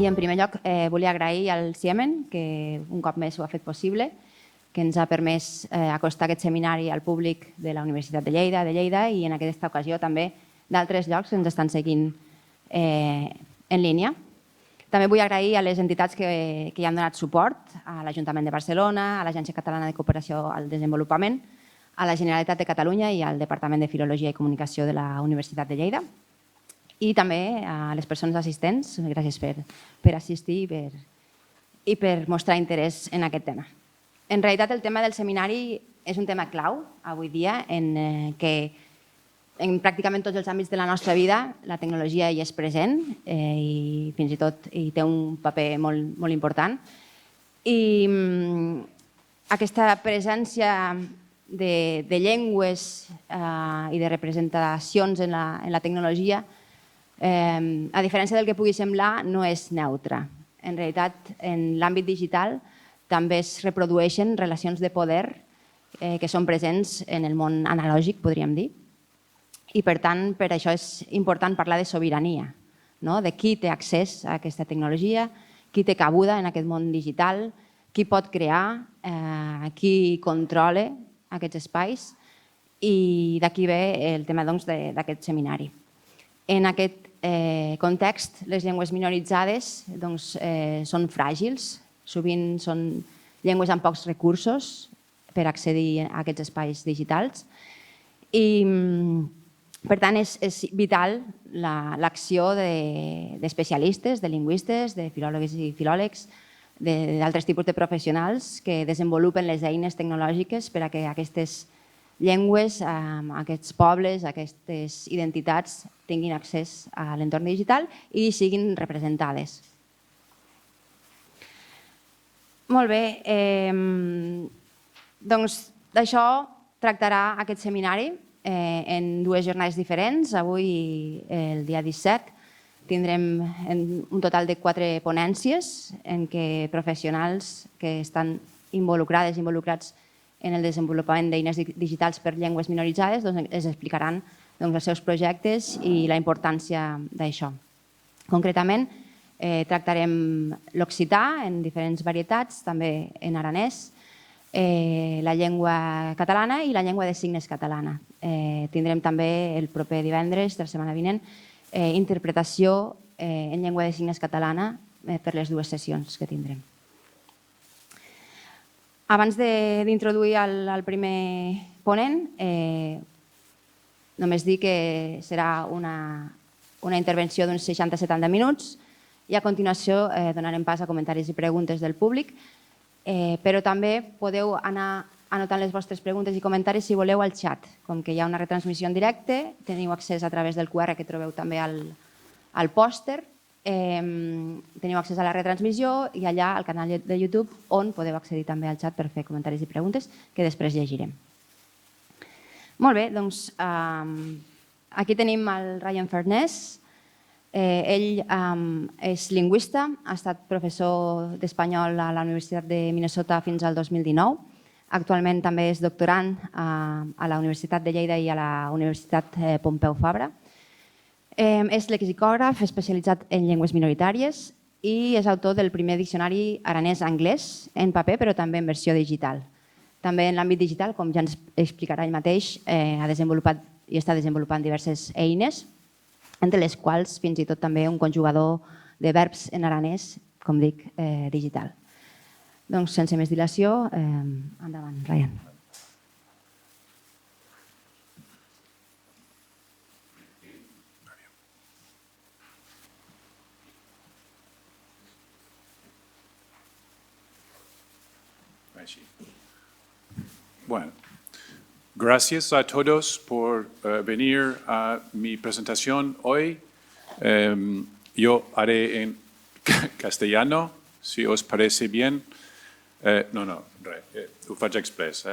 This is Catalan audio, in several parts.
I en primer lloc volia agrair al Ciemen, que un cop més ho ha fet possible, que ens ha permès acostar aquest seminari al públic de la Universitat de Lleida i en aquesta ocasió també d'altres llocs que ens estan seguint en línia. També vull agrair a les entitats que hi han donat suport, a l'Ajuntament de Barcelona, a l'Agència Catalana de Cooperació al Desenvolupament, a la Generalitat de Catalunya i al Departament de Filologia i Comunicació de la Universitat de Lleida. I també a les persones assistents, gràcies per assistir i per mostrar interès en aquest tema. En realitat, el tema del seminari és un tema clau avui dia en què en pràcticament tots els àmbits de la nostra vida la tecnologia hi és present i fins i tot hi té un paper molt important. I aquesta presència de llengües i de representacions en la tecnologia, a diferència del que pugui semblar, no és neutra. En realitat, en l'àmbit digital també es reprodueixen relacions de poder que són presents en el món analògic, podríem dir. I, per tant, per això és important parlar de sobirania, de qui té accés a aquesta tecnologia, qui té cabuda en aquest món digital, qui pot crear, qui controla aquests espais, i d'aquí ve el tema d'aquest seminari. En aquest context, les llengües minoritzades són fràgils, sovint són llengües amb pocs recursos per accedir a aquests espais digitals i, per tant, és vital l'acció d'especialistes, de lingüistes, de filòlogs i filòlegs, d'altres tipus de professionals que desenvolupen les eines tecnològiques per a que aquestes llengües, aquests pobles, aquestes identitats tinguin accés a l'entorn digital i siguin representades. Molt bé, doncs d'això tractarà aquest seminari en dues jornades diferents. Avui, el dia 17, tindrem un total de 4 ponències en què professionals que estan involucrats en el desenvolupament d'eines digitals per llengües minoritzades ens explicaran els seus projectes i la importància d'això. Concretament, tractarem l'occità en diferents varietats, també en aranès, la llengua catalana i la llengua de signes catalana. Tindrem també el proper divendres de la setmana vinent interpretació en llengua de signes catalana per les dues sessions que tindrem. Abans d'introduir el primer ponent, només dir que serà una intervenció d'uns 60-70 minuts i a continuació donarem pas a comentaris i preguntes del públic, però també podeu anar anotant les vostres preguntes i comentaris si voleu al xat. Com que hi ha una retransmissió en directe, teniu accés a través del QR que trobeu també al pòster, teniu accés a la retransmissió i allà al canal de YouTube on podeu accedir també al xat per fer comentaris i preguntes que després llegirem. Molt bé, doncs aquí tenim el Ryan Furness. Ell és lingüista, ha estat professor d'espanyol a la Universitat de Minnesota fins al 2019. Actualment també és doctorant a la Universitat de Lleida i a la Universitat Pompeu Fabra. És lexicògraf especialitzat en llengües minoritàries i és autor del primer diccionari aranès-anglès en paper, però també en versió digital. També en l'àmbit digital, com ja ens explicarà ell mateix, ha desenvolupat i està desenvolupant diverses eines, entre les quals fins i tot també un conjugador de verbs en aranès, com dic, digital. Doncs, sense més dilació, endavant, Ryan. Bueno, gracias a todos por venir a mi presentación hoy. Yo haré en castellano, si os parece bien. No, res, ho faig express.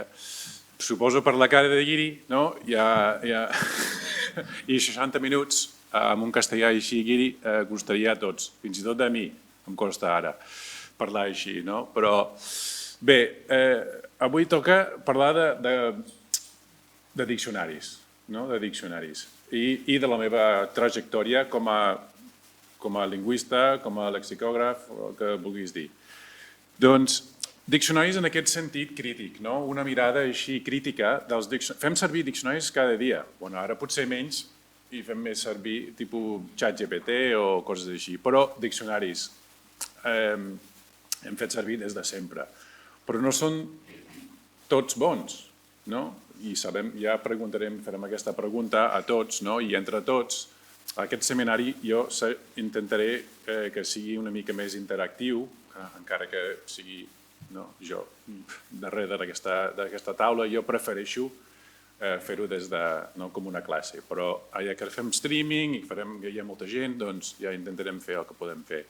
Suposo per la cara de guiri, no? I 60 minuts amb un castellà així guiri costaria a tots, fins i tot a mi em costa ara parlar així, no? Però bé, avui toca parlar de diccionaris, i de la meva trajectòria com a com a lingüista, com a lexicògraf, o el que vulguis dir. Doncs, diccionaris en aquest sentit crític, no? Una mirada així crítica dels diccionaris. Fem servir diccionaris cada dia. Bueno, ara potser menys i fem més servir tipus ChatGPT o coses així, però diccionaris hem fet servir des de sempre. Però no són tots bons, no? I sabem, ja farem aquesta pregunta a tots, no? I entre tots, aquest seminari jo intentaré que sigui una mica més interactiu, encara que sigui jo darrere d'aquesta taula, jo prefereixo fer-ho com una classe, però ja que fem streaming i que hi ha molta gent, doncs ja intentarem fer el que podem fer.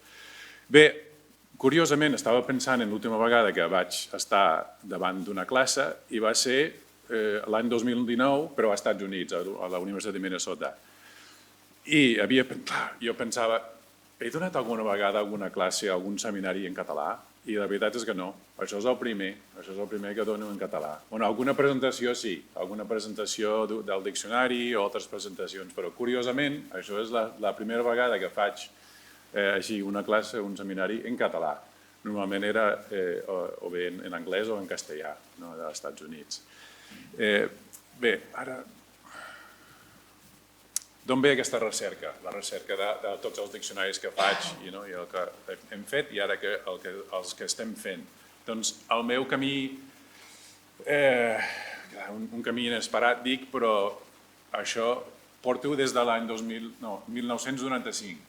Bé, curiosament, estava pensant en l'última vegada que vaig estar davant d'una classe i va ser l'any 2019, però als Estats Units, a la Universitat de Minnesota. I jo pensava, he donat alguna vegada alguna classe, algun seminari en català? I la veritat és que no. Això és el primer que dono en català. Bueno, alguna presentació sí, alguna presentació del diccionari o altres presentacions, però curiosament això és la primera vegada que faig així una classe, un seminari en català. Normalment era o bé en anglès o en castellà, dels Estats Units. Bé, ara... D'on ve aquesta recerca? La recerca de tots els diccionaris que faig i el que hem fet i ara els que estem fent. Doncs el meu camí, un camí inesperat dic, però això porto des de l'any 1995,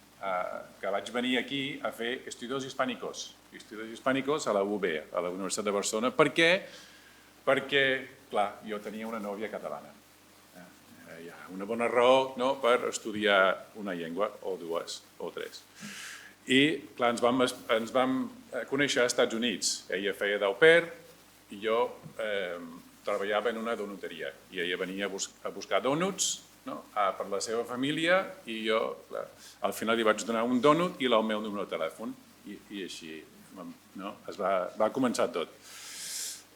que vaig venir aquí a fer Estudios Hispánicos a la UB, a la Universitat de Barcelona. Per què? Perquè, clar, jo tenia una nòvia catalana. Hi ha una bona raó per estudiar una llengua, o dues, o tres. I, clar, ens vam conèixer als Estats Units. Ella feia d'au pair i jo treballava en una donuteria. I ella venia a buscar donuts per la seva família i jo, al final li vaig donar un donut i el meu número de telèfon. I així va començar tot.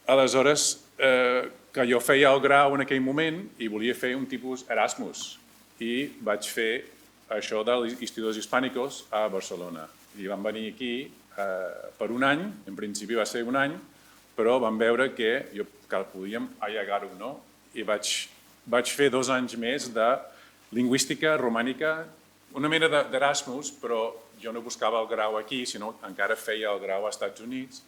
Aleshores, que jo feia el grau en aquell moment i volia fer un tipus Erasmus i vaig fer això dels Estudios Hispánicos a Barcelona. I vam venir aquí per un any, en principi va ser un any, però vam veure que podíem allargar-ho, no? I vaig fer 2 anys més de lingüística romànica, una mena d'Erasmus, però jo no buscava el grau aquí, sinó encara feia el grau als Estats Units.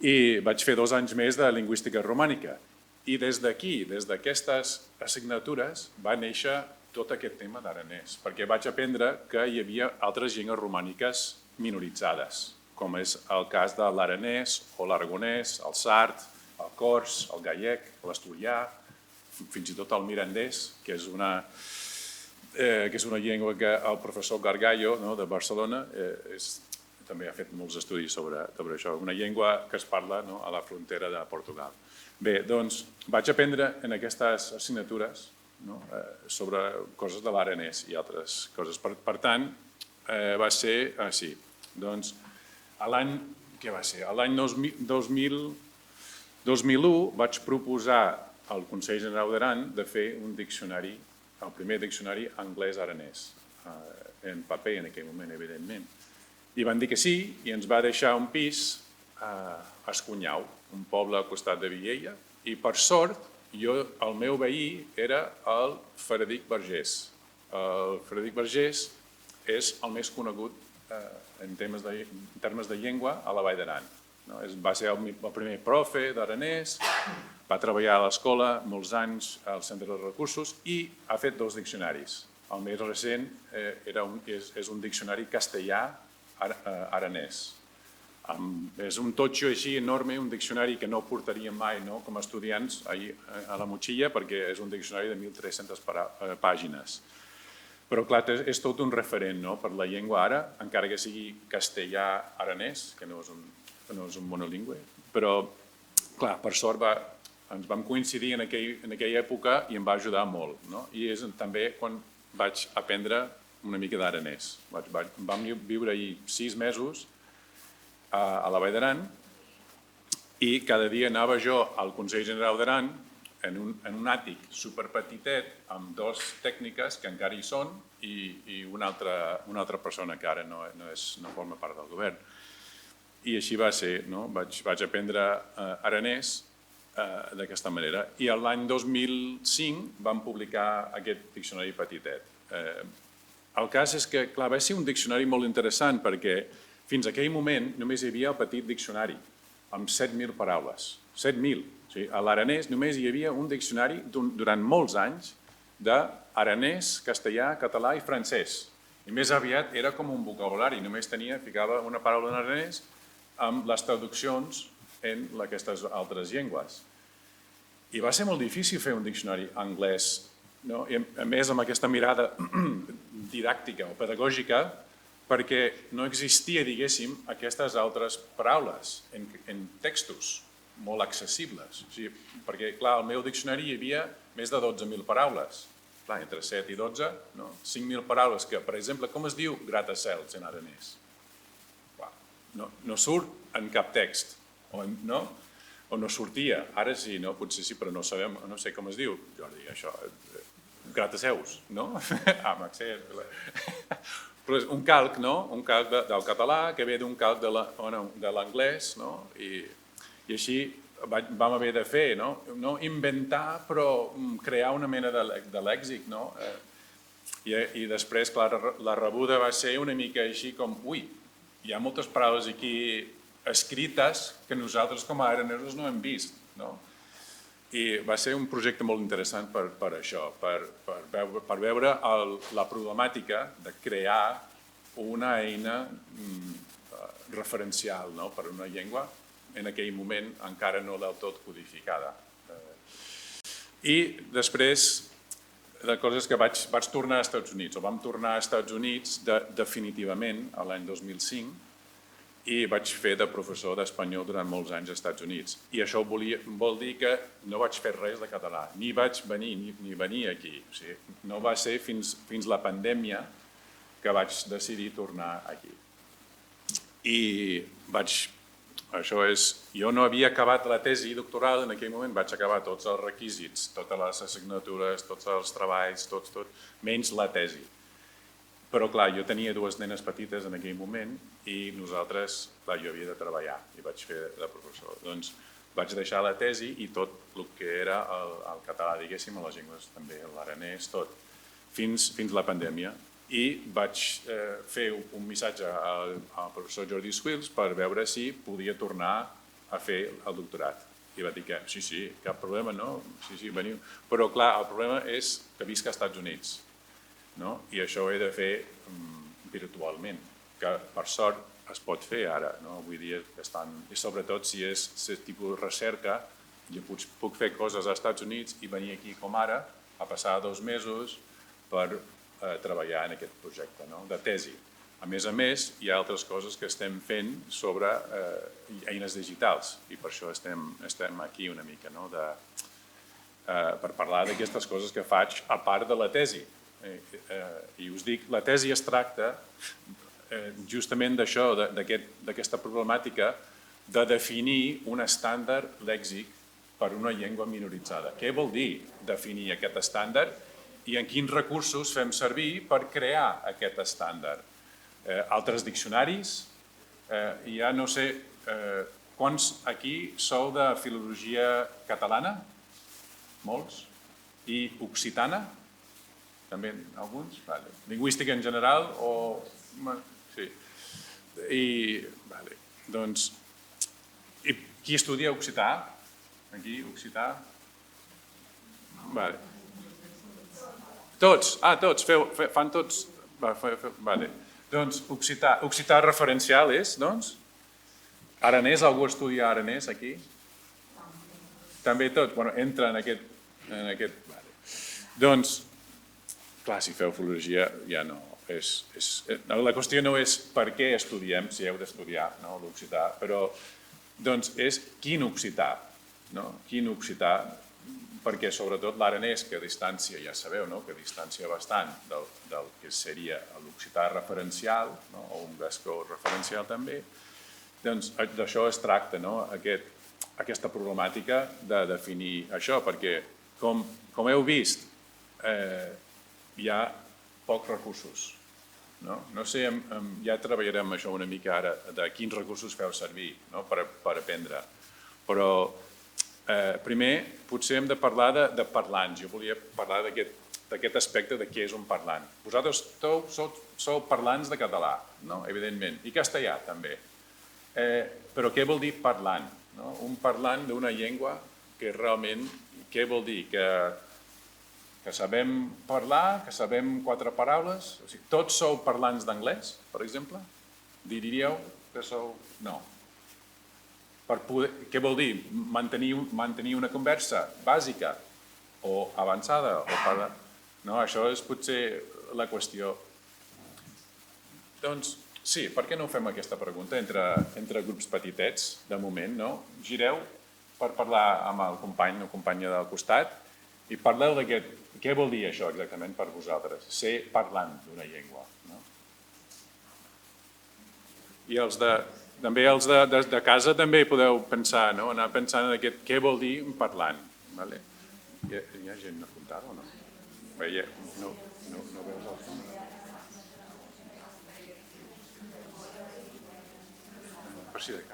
I vaig fer 2 anys més de lingüística romànica. I des d'aquí, des d'aquestes assignatures, va néixer tot aquest tema d'aranès, perquè vaig aprendre que hi havia altres llengües romàniques minoritzades, com és el cas de l'aranès o l'aragonès, el sard, el cors, el gallec, l'asturià, fins i tot el mirandès, que és una llengua que el professor Gargallo de Barcelona també ha fet molts estudis sobre això, una llengua que es parla a la frontera de Portugal. Bé, doncs vaig aprendre en aquestes assignatures sobre coses de l'aranès i altres coses. Per tant, va ser així. Doncs l'any 2001 vaig proposar al Consell General d'Aran de fer un diccionari, el primer diccionari anglès-aranès, en paper en aquell moment, evidentment. I van dir que sí i ens va deixar un pis a Escunyau, un poble al costat de Viella, i per sort el meu veí era el Frederic Vergés. El Frederic Vergés és el més conegut en termes de llengua a la Vall d'Aran. Va ser el primer profe d'aranès, va treballar a l'escola molts anys al Centre de Recursos i ha fet 2 diccionaris. El més recent és un diccionari castellà-aranès. És un totxo així enorme, un diccionari que no portaríem mai com a estudiants a la motxilla perquè és un diccionari de 1.300 pàgines. Però, clar, és tot un referent per la llengua ara, encara que sigui castellà-aranès, que no és un monolingüe. Però, clar, per sort ens vam coincidir en aquella època i em va ajudar molt. I és també quan vaig aprendre una mica d'aranès. Vam viure allà 6 mesos a la Vall d'Aran i cada dia anava jo al Consell General d'Aran en un àtic superpetitet amb dos tècniques que encara hi són i una altra persona que ara no forma part del govern. I així va ser, no? Vaig aprendre aranès d'aquesta manera. I l'any 2005 vam publicar aquest diccionari petitet. El cas és que, clar, va ser un diccionari molt interessant perquè fins a aquell moment només hi havia el petit diccionari amb 7.000 paraules. 7.000. O sigui, a l'aranès només hi havia un diccionari durant molts anys d'aranès, castellà, català i francès. I més aviat era com un vocabulari, només ficava una paraula en aranès amb les traduccions en aquestes altres llengües. I va ser molt difícil fer un diccionari anglès, no? I a més amb aquesta mirada didàctica o pedagògica, perquè no existia, diguéssim, aquestes altres paraules en textos molt accessibles. O sigui, perquè, clar, al meu diccionari hi havia més de 12.000 paraules. Clar, entre 7 i 12, no? 5.000 paraules que, per exemple, com es diu gratacels en aranès? No surt en cap text, no? O no sortia. Ara sí, no? Potser sí, però no sé com es diu, Jordi, això. Grataceus, no? Accés. Però és un calc, no? Un calc del català que ve d'un calc de l'anglès, no? I així vam haver de fer, no inventar, però crear una mena de lèxic, no? I després, clar, la rebuda va ser una mica així com, ui, hi ha moltes paraules aquí escrites que nosaltres com a aranesos no hem vist, no? I va ser un projecte molt interessant per això, per veure la problemàtica de crear una eina referencial per una llengua, en aquell moment encara no del tot codificada. I després de coses que vaig tornar als Estats Units, o vam tornar als Estats Units definitivament l'any 2005, i vaig fer de professor d'espanyol durant molts anys als Estats Units. I això vol dir que no vaig fer res de català, ni vaig venir aquí. O sigui, no va ser fins la pandèmia que vaig decidir tornar aquí. I jo no havia acabat la tesi doctoral en aquell moment, vaig acabar tots els requisits, totes les assignatures, tots els treballs, tot, menys la tesi. Però, clar, jo tenia dues nenes petites en aquell moment i nosaltres, clar, jo havia de treballar i vaig fer de professor. Doncs vaig deixar la tesi i tot el que era el català, diguéssim, a les llengües també, l'aranès, tot, fins la pandèmia. I vaig fer un missatge al professor Jordi Swills per veure si podia tornar a fer el doctorat. I va dir que sí, cap problema, no? Sí, veniu. Però, clar, el problema és que visc als Estats Units. I això ho he de fer virtualment, que per sort es pot fer ara. Avui dia i sobretot si és tipus recerca, jo puc fer coses als Estats Units i venir aquí com ara a passar 2 mesos per treballar en aquest projecte de tesi. A més, hi ha altres coses que estem fent sobre eines digitals i per això estem aquí una mica, per parlar d'aquestes coses que faig a part de la tesi. I us dic, la tesi es tracta justament d'això, d'aquesta problemàtica de definir un estàndard lèxic per una llengua minoritzada. Què vol dir definir aquest estàndard i en quins recursos fem servir per crear aquest estàndard? Altres diccionaris? Ja no sé, quants aquí sou de filologia catalana? Molts? I occitana? També alguns? Lingüística en general o... Sí. Doncs, qui estudia occità? Aquí, occità? Tots? Tots, fan tots? Doncs occità referencial és, doncs? Aranès, algú estudia aranès aquí? També tot, entra en aquest... Doncs, clar, si feu filologia ja no. La qüestió no és per què estudiem, si heu d'estudiar l'occità, però és quin occità. Quin occità, perquè sobretot l'aranès, que distància, ja sabeu, que distància bastant del que seria l'occità referencial, o un gascó referencial també, doncs d'això es tracta, aquesta problemàtica de definir això, perquè Com heu vist, hi ha pocs recursos. No sé, ja treballarem això una mica ara, de quins recursos feu servir per aprendre. Però primer potser hem de parlar de parlants. Jo volia parlar d'aquest aspecte de què és un parlant. Vosaltres sou parlants de català, evidentment, i castellà també. Però què vol dir parlant? Un parlant d'una llengua que realment, què vol dir? Que sabem parlar, que sabem 4 paraules? O sigui, tots sou parlants d'anglès, per exemple? Diríeu que sou... No. Què vol dir? Mantenir una conversa bàsica o avançada? No, això és potser la qüestió. Doncs sí, per què no fem aquesta pregunta entre grups petitets, de moment, no? Gireu per parlar amb el company o companya del costat i parleu d'aquest... Què vol dir això exactament per vosaltres? Ser parlant d'una llengua. I també els de casa també podeu pensar, anar pensant en aquest què vol dir un parlant. Hi ha gent apuntada o no? No veus el fons? Per si de cas.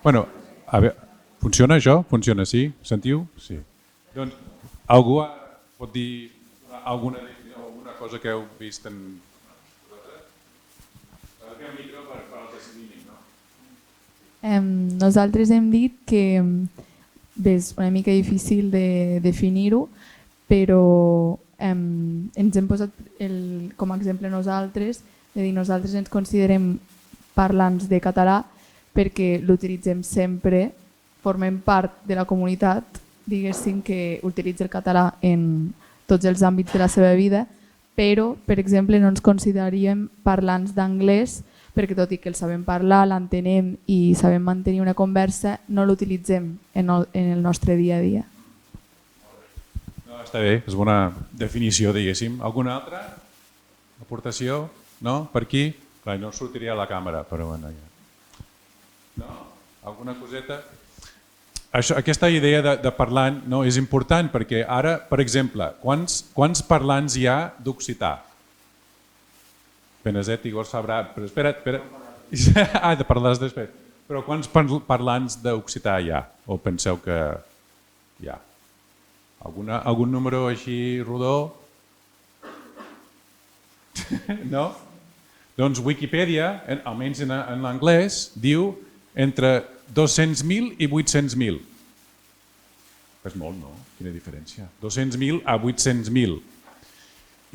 Bueno, a veure, funciona això? Funciona, sí? Sentiu? Sí. Doncs, algú pot dir alguna cosa que heu vist en... Nosaltres hem dit que és una mica difícil de definir-ho, però ens hem posat com a exemple nosaltres, de dir nosaltres ens considerem parlants de català perquè l'utilitzem sempre, formem part de la comunitat, diguéssim, que utilitza el català en tots els àmbits de la seva vida, però, per exemple, no ens consideraríem parlants d'anglès perquè tot i que el sabem parlar, l'entenem i sabem mantenir una conversa, no l'utilitzem en el nostre dia a dia. No, està bé, és bona definició, diguéssim. Alguna altra aportació? No? Per aquí? Clar, no sortiria a la càmera, però bueno, ja. No? Alguna coseta? Aquesta idea de parlant és important perquè ara, per exemple, quants parlants hi ha d'occità? Benazet Igor sabrà, però espera't. De parlar després. Però quants parlants d'occità hi ha? O penseu que hi ha? Algun número així rodó? No? Doncs Wikipedia, almenys en l'anglès, diu entre 200.000 i 800.000. És molt, no? Quina diferència. 200.000 a 800.000.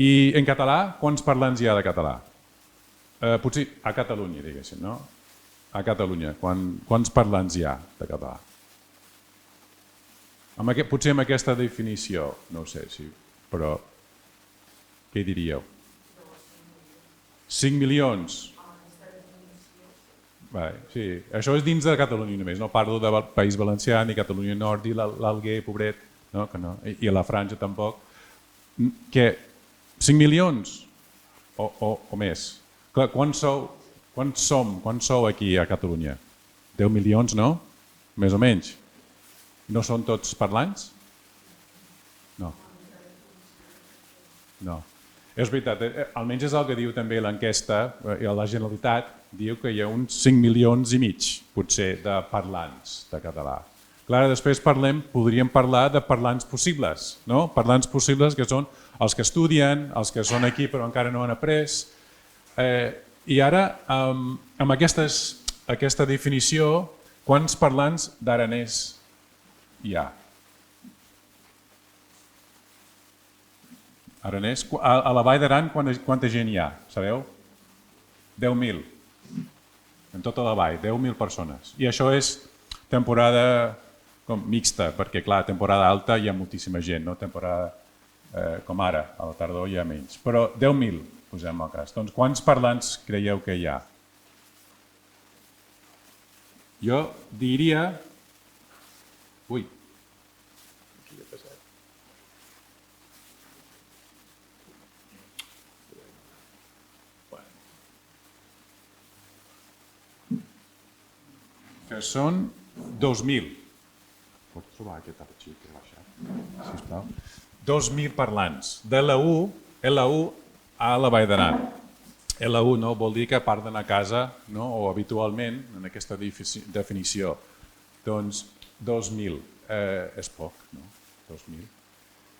I en català, quants parlants hi ha de català? Potser a Catalunya, diguéssim, no? a Catalunya? Quants parlants hi ha de català? Potser amb aquesta definició, no ho sé, però què diríeu? 5 milions? Sí, això és dins de Catalunya només, no parlo del País Valencià, ni Catalunya Nord, i l'Alguer, pobret, no, que no, i a la Franja tampoc. Què? 5 milions? O més? Clar, quants sou aquí a Catalunya? 10 milions, no? Més o menys. No són tots parlants? No. No. És veritat, almenys és el que diu també l'enquesta, la Generalitat diu que hi ha uns 5 milions i mig, potser, de parlants de català. Clar, després podríem parlar de parlants possibles, no? Parlants possibles que són els que estudien, els que són aquí però encara no han après. I ara, amb aquesta definició, quants parlants d'aranès hi ha? Aranès, a la Vall d'Aran quanta gent hi ha, sabeu? 10.000. En tota la vall, 10.000 persones. I això és temporada mixta, perquè clar, temporada alta hi ha moltíssima gent, no? Temporada com ara, a la tardor hi ha menys. Però 10.000, posem el cas. Doncs quants parlants creieu que hi ha? Jo diria... Ui, que són 2.000. Pots trobar aquest arxiu que he baixat, sisplau? 2.000 parlants. De L1 a la Vall d'Aran. L1 no vol dir que parlen a casa, no? O habitualment, en aquesta definició. Doncs 2.000 és poc, no? 2.000.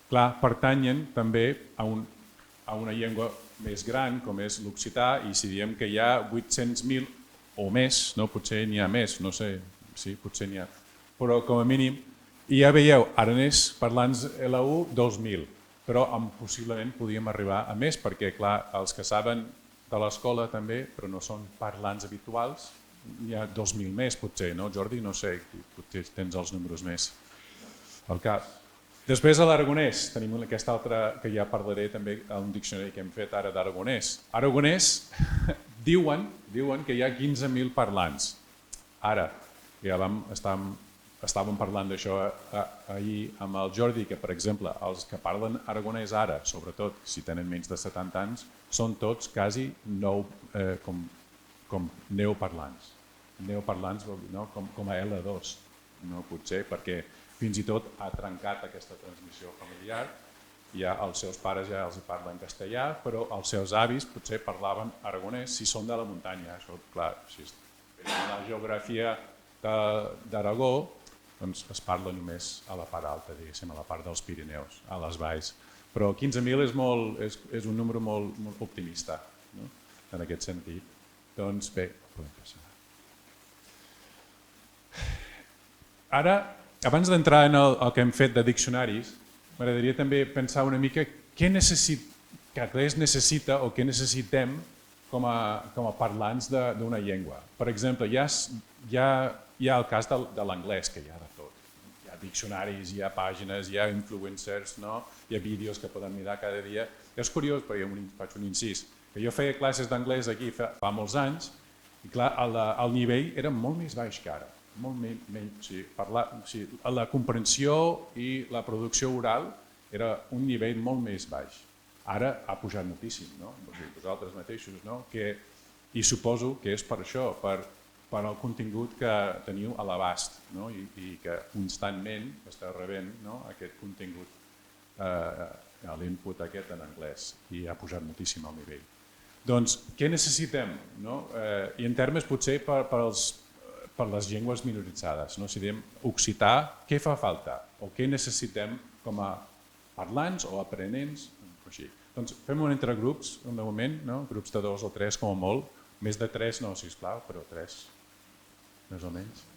Clar, pertanyen també a una llengua més gran, com és l'occità, i si diem que hi ha 800.000 o més, no? Potser n'hi ha més, no sé, sí, potser n'hi ha. Però com a mínim, i ja veieu, aranès parlants L1, 2.000, però possiblement podíem arribar a més, perquè clar, els que saben de l'escola també, però no són parlants habituals, hi ha 2.000 més potser, no Jordi? No sé, potser tens els números més al cap. Després a l'aragonès, tenim aquesta altra que ja parlaré també a un diccionari que hem fet ara d'aragonès. Aragonès diuen que hi ha 15.000 parlants. Ara, ja estàvem parlant d'això ahir amb el Jordi, que per exemple els que parlen aragonès ara, sobretot si tenen menys de 70 anys, són tots quasi com neoparlants. Neoparlants vol dir, no? Com a L2, no potser, perquè fins i tot ha trencat aquesta transmissió familiar. Ja els seus pares ja els parlen castellà, però els seus avis potser parlaven aragonès si són de la muntanya. Això, clar, si en la geografia d'Aragó, doncs es parla només a la part alta, diguéssim, a la part dels Pirineus, a les valls. Però 15.000 és un número molt optimista, no? En aquest sentit. Doncs bé, podem passar. Ara, abans d'entrar en el que hem fet de diccionaris, m'agradaria també pensar una mica què es necessita o què necessitem com a parlants d'una llengua. Per exemple, hi ha el cas de l'anglès, que hi ha de tot. Hi ha diccionaris, hi ha pàgines, hi ha influencers, no? Hi ha vídeos que poden mirar cada dia. És curiós, perquè jo faig un incís, que jo feia classes d'anglès aquí fa molts anys i clar, el nivell era molt més baix que ara. Molt menys, la comprensió i la producció oral era un nivell molt més baix. Ara ha pujat moltíssim, no? Vosaltres mateixos, no? I suposo que és per això, per el contingut que teniu a l'abast, no? I que constantment esteu rebent, no? Aquest contingut, l'input aquest en anglès, i ha pujat moltíssim el nivell. Doncs què necessitem? I en termes potser per les llengües minoritzades. Si diem occità, què fa falta? O què necessitem com a parlants o aprenents? Doncs fem-ho entre grups, de moment, grups de 2 o 3 com a molt. Més de 3 no, sisplau, però 3, més o menys.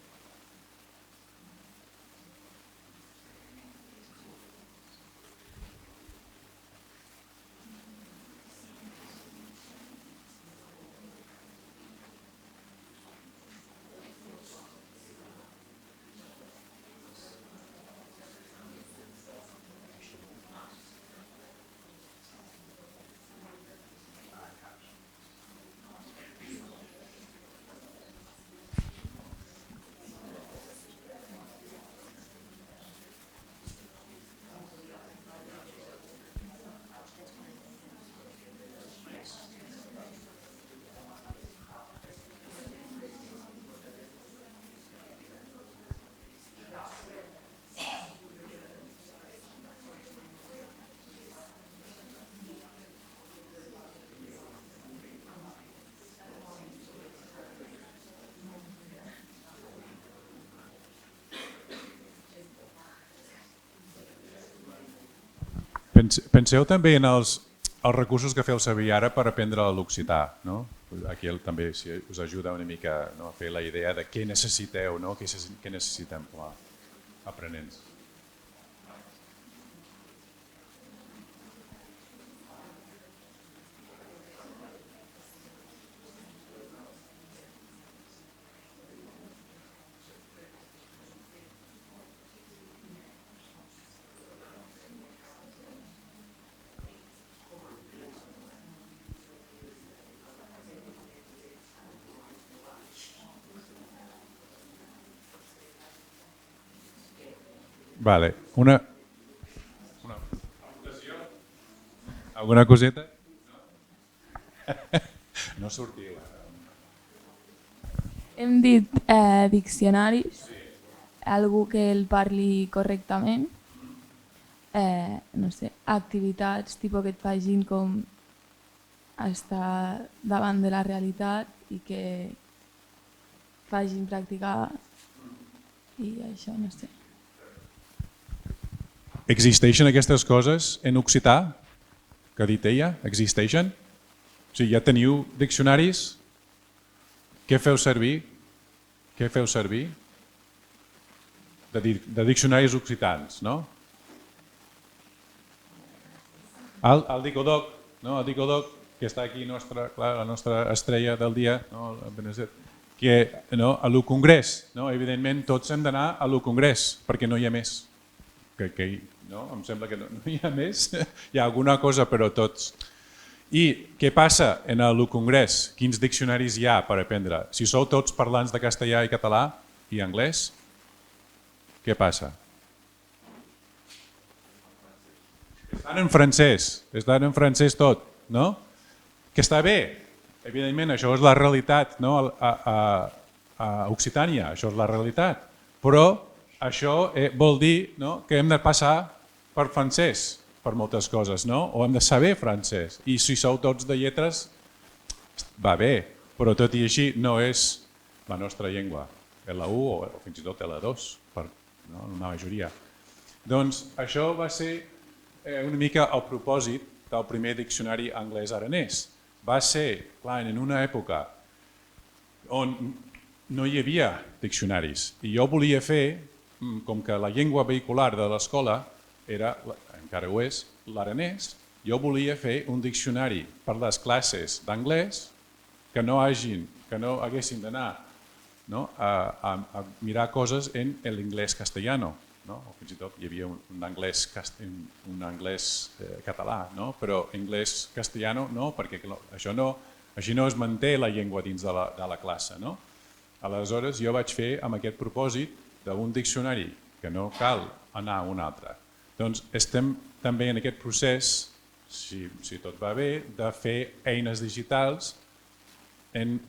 Penseu també en els recursos que feu servir ara per aprendre l'occità, no? Aquí també si us ajuda una mica, no, a fer la idea de què necessiteu, no? Què necessitem com a aprenents. Vale. Alguna coseta? No sortiu. Hem dit diccionaris, algú que el parli correctament, no sé, activitats tipus que et facin com estar davant de la realitat i que facin practicar i això, no sé. Existeixen aquestes coses en occità? Que ha dit ella? Existeixen? O sigui, ja teniu diccionaris? Què feu servir? Què feu servir? De diccionaris occitans, no? El Dicodoc, no? El Dicodoc, que està aquí la nostra estrella del dia, no? El Benezet, que no? A l'U Congrés, no? Evidentment tots hem d'anar a l'U Congrés, perquè no hi ha més. No? Em sembla que no hi ha més, hi ha alguna cosa però tots. I què passa en l'U Congrés? Quins diccionaris hi ha per aprendre? Si sou tots parlants de castellà i català i anglès, què passa? Estan en francès tot, no? Que està bé, evidentment això és la realitat, no? A Occitània, això és la realitat, però això vol dir, no? Que hem de passar per francès per moltes coses, no? O hem de saber francès. I si sou tots de lletres, va bé, però tot i així no és la nostra llengua, L1 o fins i tot L2, per una majoria. Doncs això va ser una mica el propòsit del primer diccionari anglès-aranès. Va ser, clar, en una època on no hi havia diccionaris i jo volia fer, com que la llengua vehicular de l'escola era, encara ho és, l'aranès, jo volia fer un diccionari per les classes d'anglès que no haguessin d'anar a mirar coses en l'anglès castellano. O fins i tot hi havia un anglès català, però anglès castellano no, perquè així no es manté la llengua dins de la classe. Aleshores jo vaig fer amb aquest propòsit d'un diccionari que no cal anar a un altre. Doncs estem també en aquest procés, si tot va bé, de fer eines digitals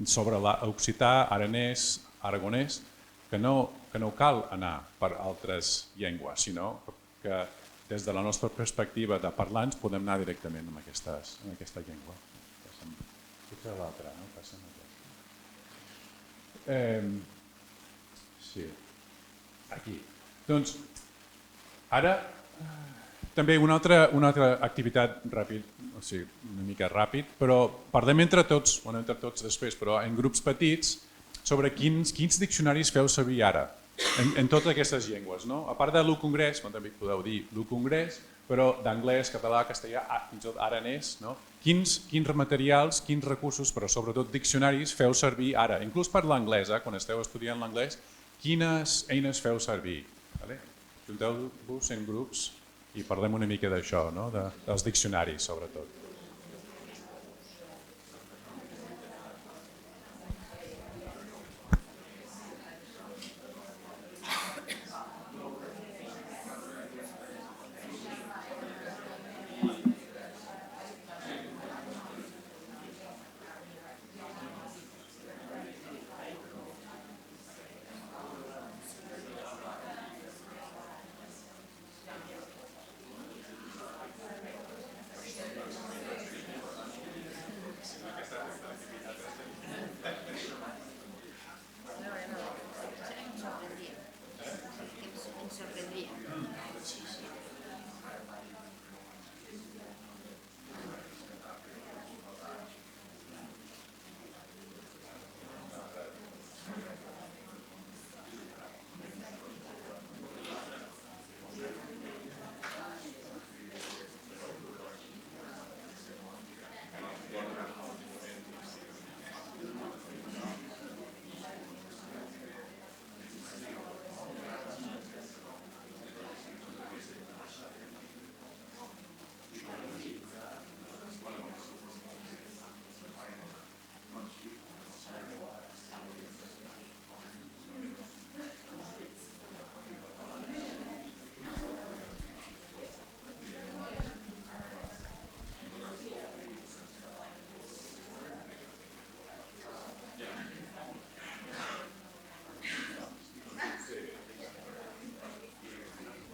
sobre l'occità, aranès, aragonès, que no cal anar per altres llengües, sinó que des de la nostra perspectiva de parlants podem anar directament amb aquesta llengua. Potser l'altra, no? Passem sí, aquí. Doncs ara també una altra activitat ràpid, o sigui, una mica ràpid, però parlem entre tots després, però en grups petits, sobre quins diccionaris feu servir ara, en totes aquestes llengües. A part de l'U Congrés, també podeu dir l'U Congrés, però d'anglès, català, castellà, fins i tot aranès, quins materials, quins recursos, però sobretot diccionaris feu servir ara, inclús per l'anglès, quan esteu estudiant l'anglès, quines eines feu servir? Junteu-vos en grups i parlem una mica d'això, dels diccionaris sobretot.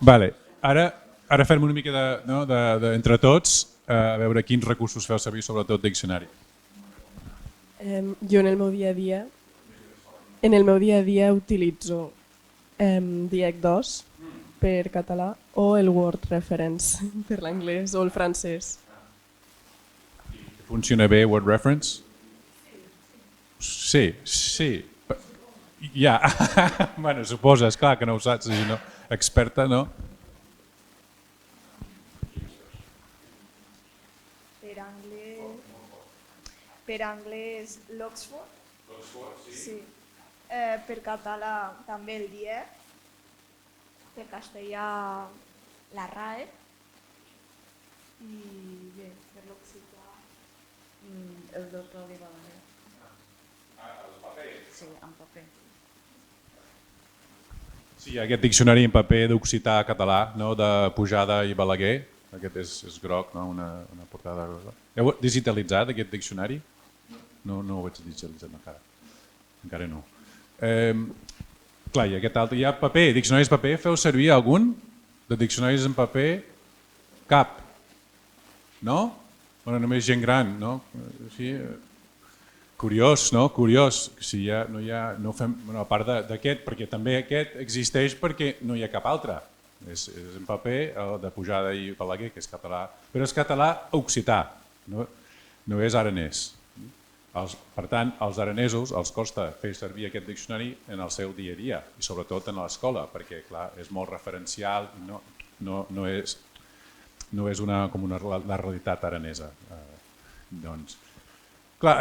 Vale. Ara fem una mica entre tots, a veure quins recursos feu servir, sobretot diccionari. Jo en el meu dia a dia utilitzo Diec2 per català o el Word Reference per l'anglès o el francès. Funciona bé Word Reference? Sí. Ja, bueno, suposes, clar que no ho saps, no? Experta, no? Per anglès l'Oxford. Sí. Per català també el DIE. Per castellà la RAE. I bé, per l'occità el doctor de Balaguer. El paper? Sí, en paper. Sí, aquest diccionari en paper d'occità a català, no? De Pujada i Balaguer. Aquest és groc, no? Una portada groga. Heu digitalitzat aquest diccionari? No ho vaig digitalitzat encara. Encara no. Clar, i aquest altre, hi ha paper, diccionaris paper, feu servir algun de diccionaris en paper? Cap. No? Bueno, només gent gran, no? Sí, curiós, no? Curiós. Si no fem, bueno, a part d'aquest, perquè també aquest existeix perquè no hi ha cap altre. És en paper, el de Pujada i Balaguer, que és català, però és català occità, no és aranès. Per tant, als aranesos els costa fer servir aquest diccionari en el seu dia a dia, i sobretot en l'escola, perquè clar, és molt referencial, no és com la realitat aranesa. Doncs, clar,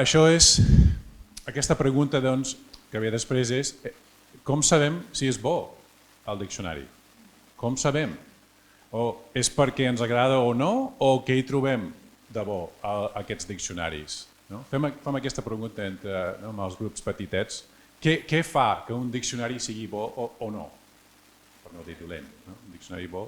aquesta pregunta que ve després és com sabem si és bo el diccionari? Com sabem? O és perquè ens agrada o no, o què hi trobem de bo a aquests diccionaris? Fem aquesta pregunta amb els grups petitets. Què fa que un diccionari sigui bo o no? Per no dir dolent, un diccionari bo.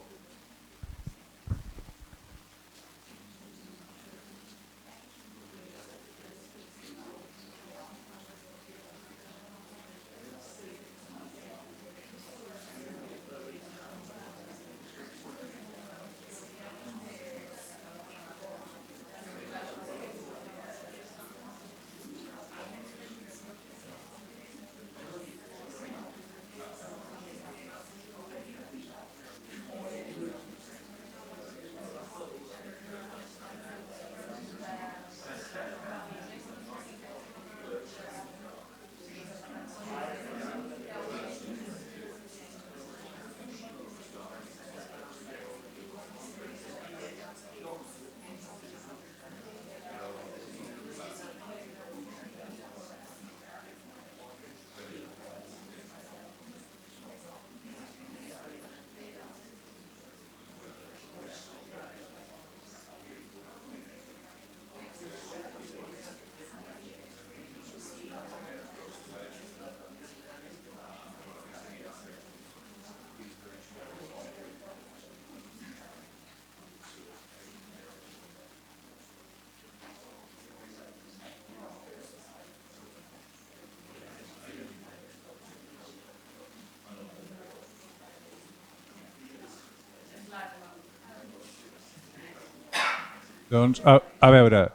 Doncs, a veure...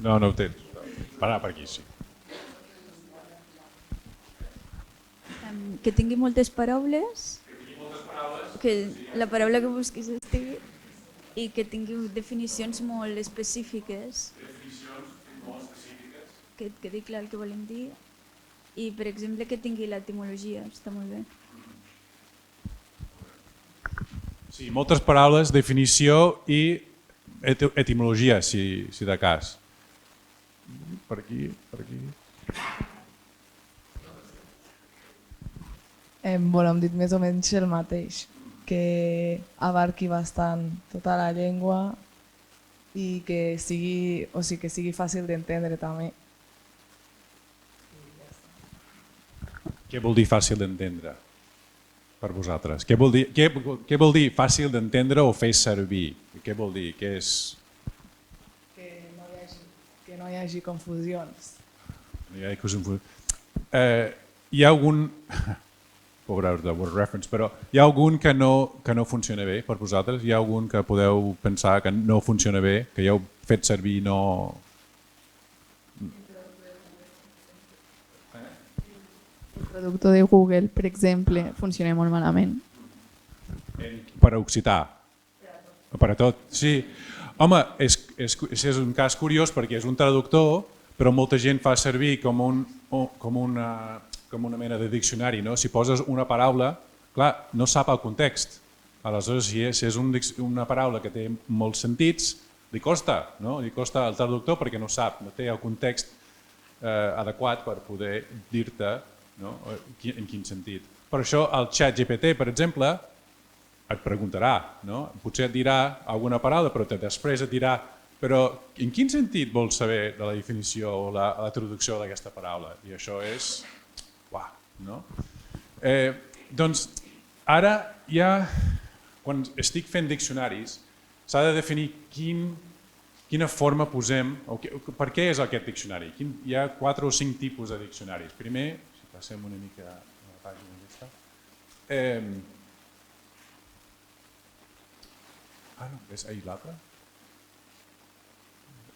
No ho tens. Parar per aquí, sí. Que tingui moltes paraules, que la paraula que busquis estigui i que tingui definicions molt específiques. Que quedi clar el que volem dir i, per exemple, que tingui l'etimologia, està molt bé. Sí, moltes paraules, definició i etimologia, si de cas. Per aquí, per aquí... Hem dit més o menys el mateix, que abarqui bastant tota la llengua i que sigui fàcil d'entendre també. Què vol dir fàcil d'entendre per vosaltres? Què vol dir fàcil d'entendre o fer servir? Què vol dir? Què és? Que no hi hagi confusions. Hi ha algun... de word reference, però hi ha algun que no funciona bé per vosaltres? Hi ha algun que podeu pensar que no funciona bé, que ja heu fet servir i no... El traductor de Google, per exemple, funciona molt malament. Per a occità? Per a tot? Sí. Home, és un cas curiós perquè és un traductor, però molta gent fa servir com una mena de diccionari. No? Si poses una paraula, clar, no sap el context. Aleshores, si és una paraula que té molts sentits, li costa, no? Li costa al traductor perquè no sap, no té el context adequat per poder dir-te, no? En quin sentit. Per això el xat GPT, per exemple, et preguntarà, no? Potser et dirà alguna paraula, però després et dirà però en quin sentit vols saber de la definició o la traducció d'aquesta paraula? I això és... Uah, no? Doncs ara ja, quan estic fent diccionaris, s'ha de definir quina forma posem, per què és aquest diccionari. Hi ha 4 o 5 tipus de diccionaris. Primer, si passem una mica a la pàgina aquesta, no, és ahir l'altre?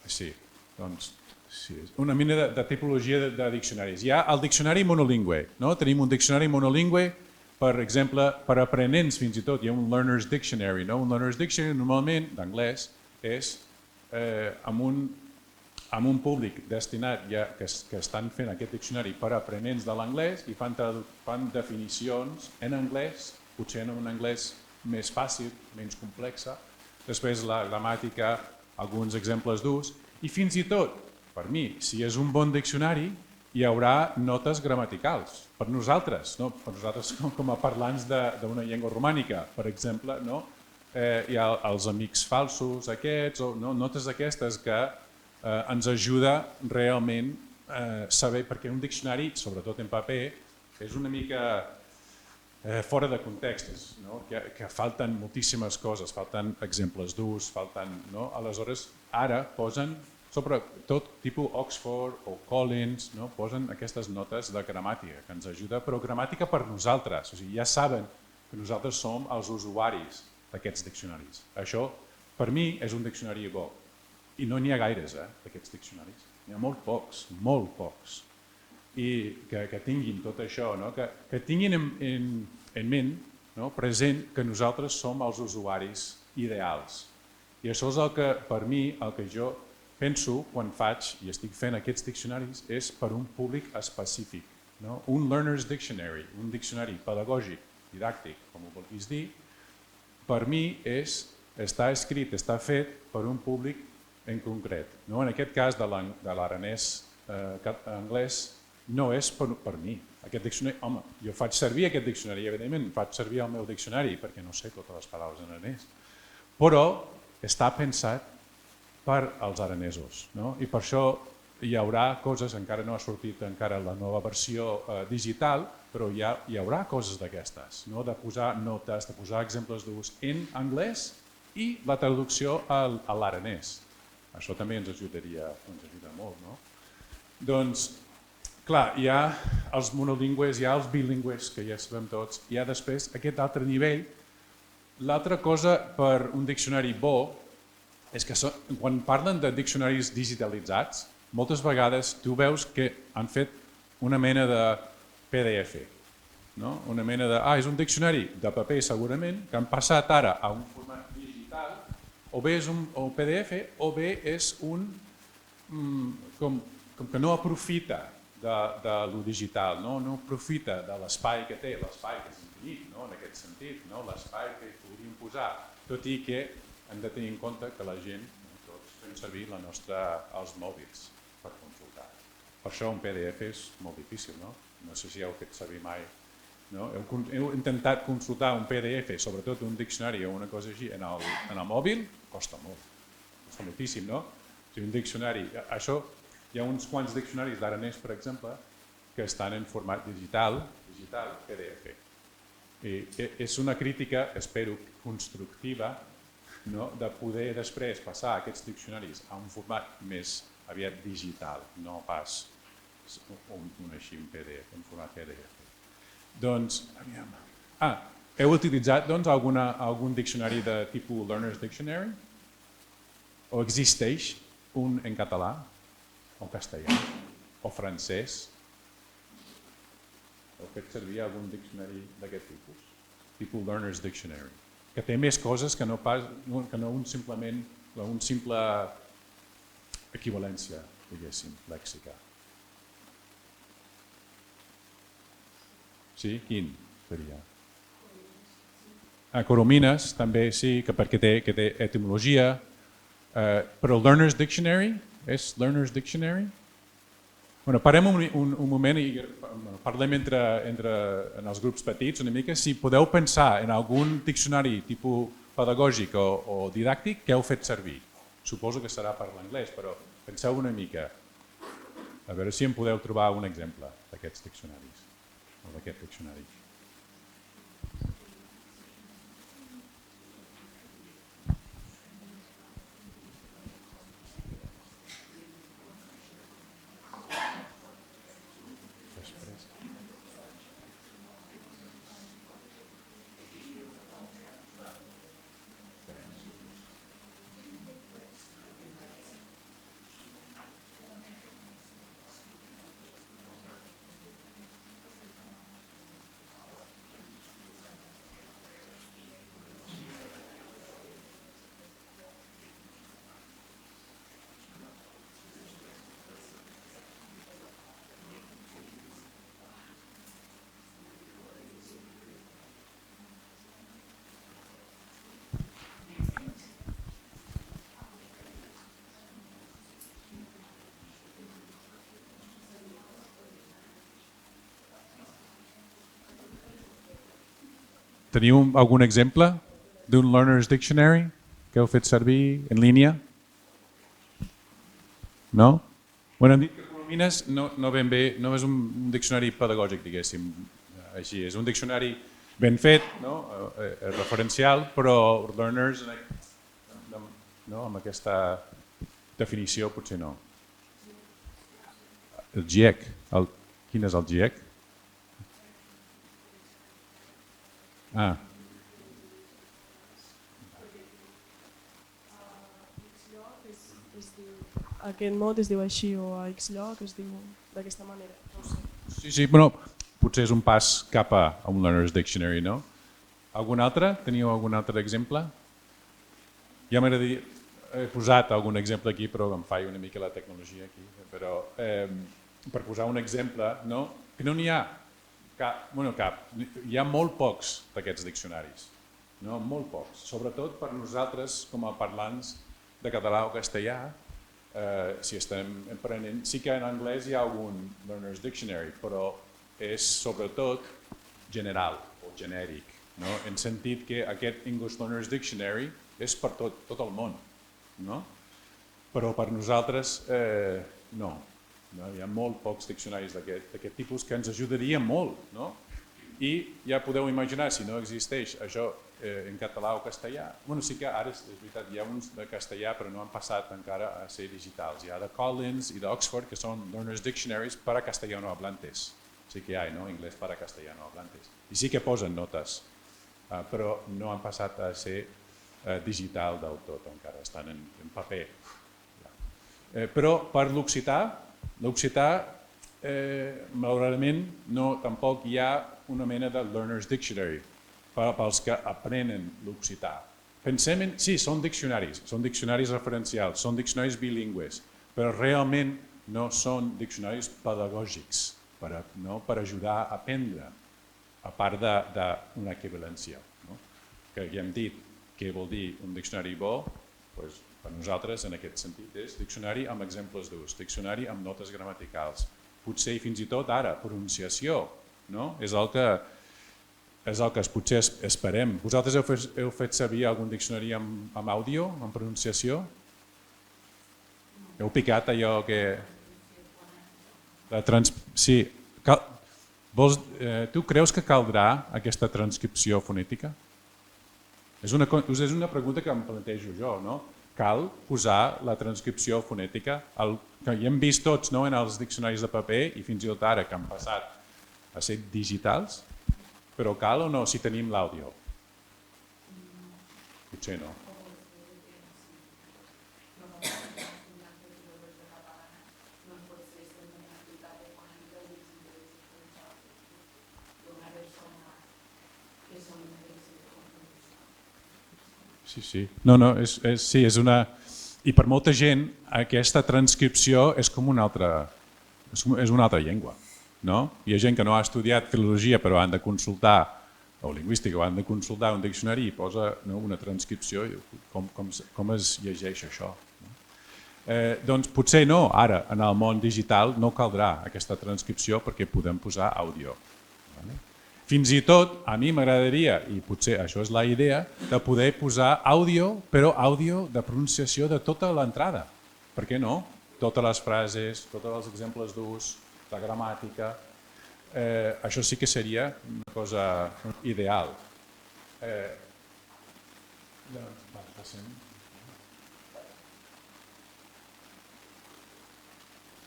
Sí, doncs sí, una mena de tipologia de diccionaris. Hi ha el diccionari monolingüe, no? Tenim un diccionari monolingüe, per exemple, per aprenents fins i tot, hi ha un Learner's Dictionary, no? Un Learner's Dictionary normalment, d'anglès, és amb un públic destinat ja que estan fent aquest diccionari per aprenents de l'anglès i fan definicions en anglès, potser en un anglès més fàcil, menys complexa, després la gramàtica, alguns exemples d'ús, i fins i tot, per mi, si és un bon diccionari, hi haurà notes gramaticals per nosaltres, no? Per nosaltres com a parlants d'una llengua romànica, per exemple, no? Hi ha els amics falsos aquests, o no? Notes aquestes que ens ajuda realment a saber, perquè un diccionari, sobretot en paper, és una mica fora de contextos, no? Que falten moltíssimes coses, falten exemples d'ús, falten, no? Aleshores, ara posen, sobretot tipus Oxford o Collins, no? Posen aquestes notes de gramàtica que ens ajuda, però gramàtica per nosaltres, o sigui, ja saben que nosaltres som els usuaris d'aquests diccionaris. Això, per mi, és un diccionari bo, i no n'hi ha gaires, d'aquests diccionaris, n'hi ha molt pocs. I que tinguin tot això, no? Que tinguin en ment, no? Present que nosaltres som els usuaris ideals. I això és el que, per mi, el que jo penso quan faig i estic fent aquests diccionaris és per un públic específic. No? Un Learner's Dictionary, un diccionari pedagògic, didàctic, com ho vulguis dir, per mi està escrit, està fet per un públic en concret. No? En aquest cas de l'aranès anglès, no és per mi. Aquest diccionari, home, jo faig servir aquest diccionari, evidentment, faig servir el meu diccionari perquè no sé totes les paraules en aranès, però està pensat per als aranesos, no? I per això hi haurà coses, encara no ha sortit encara la nova versió digital, però hi haurà coses d'aquestes, no? De posar notes, de posar exemples d'ús en anglès i la traducció a l'aranès. Això també ens ajuda molt, no? Doncs, clar, hi ha els monolingües, hi ha els bilingües, que ja sabem tots, hi ha després aquest altre nivell. L'altra cosa per un diccionari bo és que quan parlen de diccionaris digitalitzats, moltes vegades tu veus que han fet una mena de PDF, no? Una mena de, és un diccionari de paper segurament, que han passat ara a un format digital, o bé és un PDF o bé és un com que no aprofita de lo digital, no aprofita de l'espai que té, l'espai que és infinit, en aquest sentit, l'espai que podríem posar, tot i que hem de tenir en compte que la gent, tots fem servir els mòbils per consultar. Per això un PDF és molt difícil, no? No sé si heu fet servir mai. Heu intentat consultar un PDF, sobretot un diccionari o una cosa així, en el mòbil, costa molt, costa moltíssim, no? Si un diccionari, això, hi ha uns quants diccionaris d'aranès, per exemple, que estan en format digital, PDF. És una crítica, espero, constructiva, de poder després passar aquests diccionaris a un format més aviat digital, no pas un PDF, un format PDF. Doncs, aviam. Heu utilitzat doncs, algun diccionari de tipus Learner's Dictionary? O existeix un en català, o castellà, o francès? Heu fet servir algun diccionari d'aquest tipus? Tipus Learner's Dictionary, que té més coses que no un simple equivalència, diguéssim, lèxica. Sí? Quin seria? Coromines, també sí, perquè té etimologia. Però el Learner's Dictionary és Learner's Dictionary? Bueno, parem un moment i parlem entre en els grups petits una mica. Si podeu pensar en algun diccionari tipus pedagògic o didàctic que heu fet servir. Suposo que serà per l'anglès, però penseu una mica. A veure si en podeu trobar un exemple d'aquests diccionaris o d'aquest diccionari. Teniu algun exemple d'un Learner's Dictionary que heu fet servir en línia? No? Bueno, hem dit que Coromines no ben bé, no és un diccionari pedagògic, diguéssim, així. És un diccionari ben fet, no? Referencial, però Learners, no? Amb aquesta definició potser no. El GIEC, quin és el GIEC? Aquest mot es diu així o a X lloc es diu d'aquesta manera. No sé. Sí, però potser és un pas cap a un Learner's Dictionary, no? Algun altre? Teniu algun altre exemple? Ja m'agradaria, he posat algun exemple aquí, però em falla una mica la tecnologia aquí. Però per posar un exemple, no? Que no n'hi ha cap, hi ha molt pocs d'aquests diccionaris, no? Molt pocs. Sobretot per nosaltres, com a parlants de català o castellà, si estem aprenent, sí que en anglès hi ha algun Learner's Dictionary, però és sobretot general o genèric, no? En sentit que aquest English Learner's Dictionary és per tot el món, no? Però per nosaltres no. Hi ha molt pocs diccionaris d'aquest tipus que ens ajudarien molt, no? I ja podeu imaginar, si no existeix això en català o castellà, bueno, sí que ara és veritat, hi ha uns de castellà però no han passat encara a ser digitals. Hi ha de Collins i d'Oxford que són Learner's Dictionaries para castellanohablantes. Sí que hi ha, no? Anglès para castellanohablantes. I sí que posen notes, però no han passat a ser digital del tot, encara estan en paper. Però per l'occità, malauradament tampoc hi ha una mena de Learner's Dictionary pels que aprenen l'occità. Pensem en... Sí, són diccionaris referencials, són diccionaris bilingües, però realment no són diccionaris pedagògics per ajudar a aprendre, a part d'una equivalència. Que ja hem dit què vol dir un diccionari bo, doncs per nosaltres en aquest sentit és diccionari amb exemples d'ús, diccionari amb notes gramaticals, potser i fins i tot ara, pronunciació, no? És el que potser esperem. Vosaltres heu fet servir algun diccionari amb àudio, amb pronunciació? Heu picat allò que... Sí. Tu creus que caldrà aquesta transcripció fonètica? És una pregunta que em plantejo jo, no? Cal posar la transcripció fonètica, que ja hem vist tots en els diccionaris de paper i fins i tot ara que han passat a ser digitals, Però cal o no si tenim l'àudio? Potser no. Sí. No, sí, és una... I per molta gent aquesta transcripció és com una altra llengua. No? Hi ha gent que no ha estudiat filologia però han de consultar, o lingüística, o han de consultar un diccionari i posa una transcripció i com es llegeix això. Doncs potser no, ara en el món digital no caldrà aquesta transcripció perquè podem posar àudio. Fins i tot, a mi m'agradaria, i potser això és la idea, de poder posar àudio, però àudio de pronunciació de tota l'entrada. Per què no? Totes les frases, tots els exemples d'ús, la gramàtica. Això sí que seria una cosa ideal.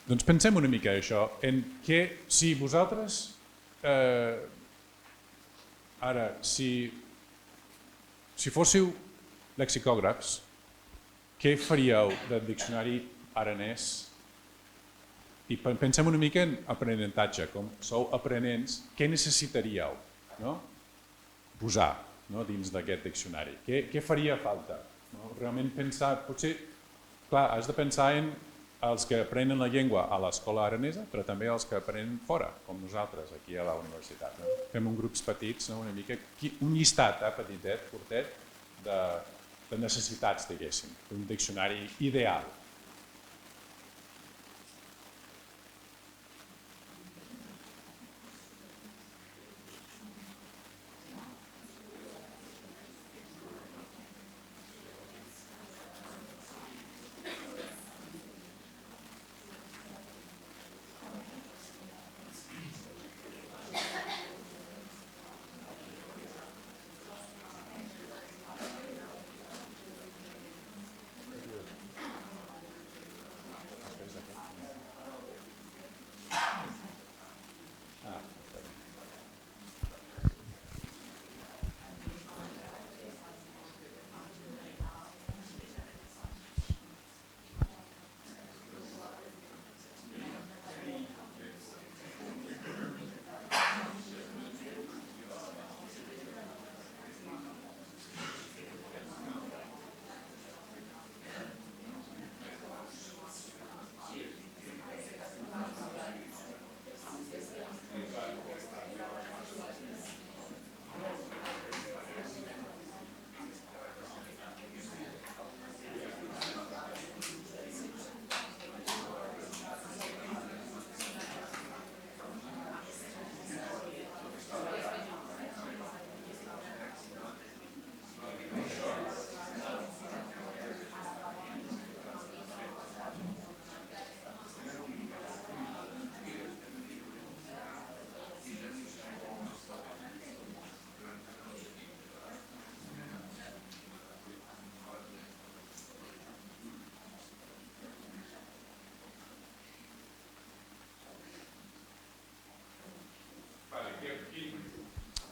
Doncs pensem una mica això, en què si vosaltres... Ara, si fóssiu lexicògrafs, què faríeu del diccionari aranès? I pensem una mica en aprenentatge, com sou aprenents, què necessitaríeu posar dins d'aquest diccionari? Què faria falta? Realment pensar, potser, clar, has de pensar en els que aprenen la llengua a l'escola aranesa, però també els que aprenen fora, com nosaltres, aquí a la universitat. Fem uns grups petits, una mica, un llistat petitet, curtet, de necessitats, diguéssim, un diccionari ideal.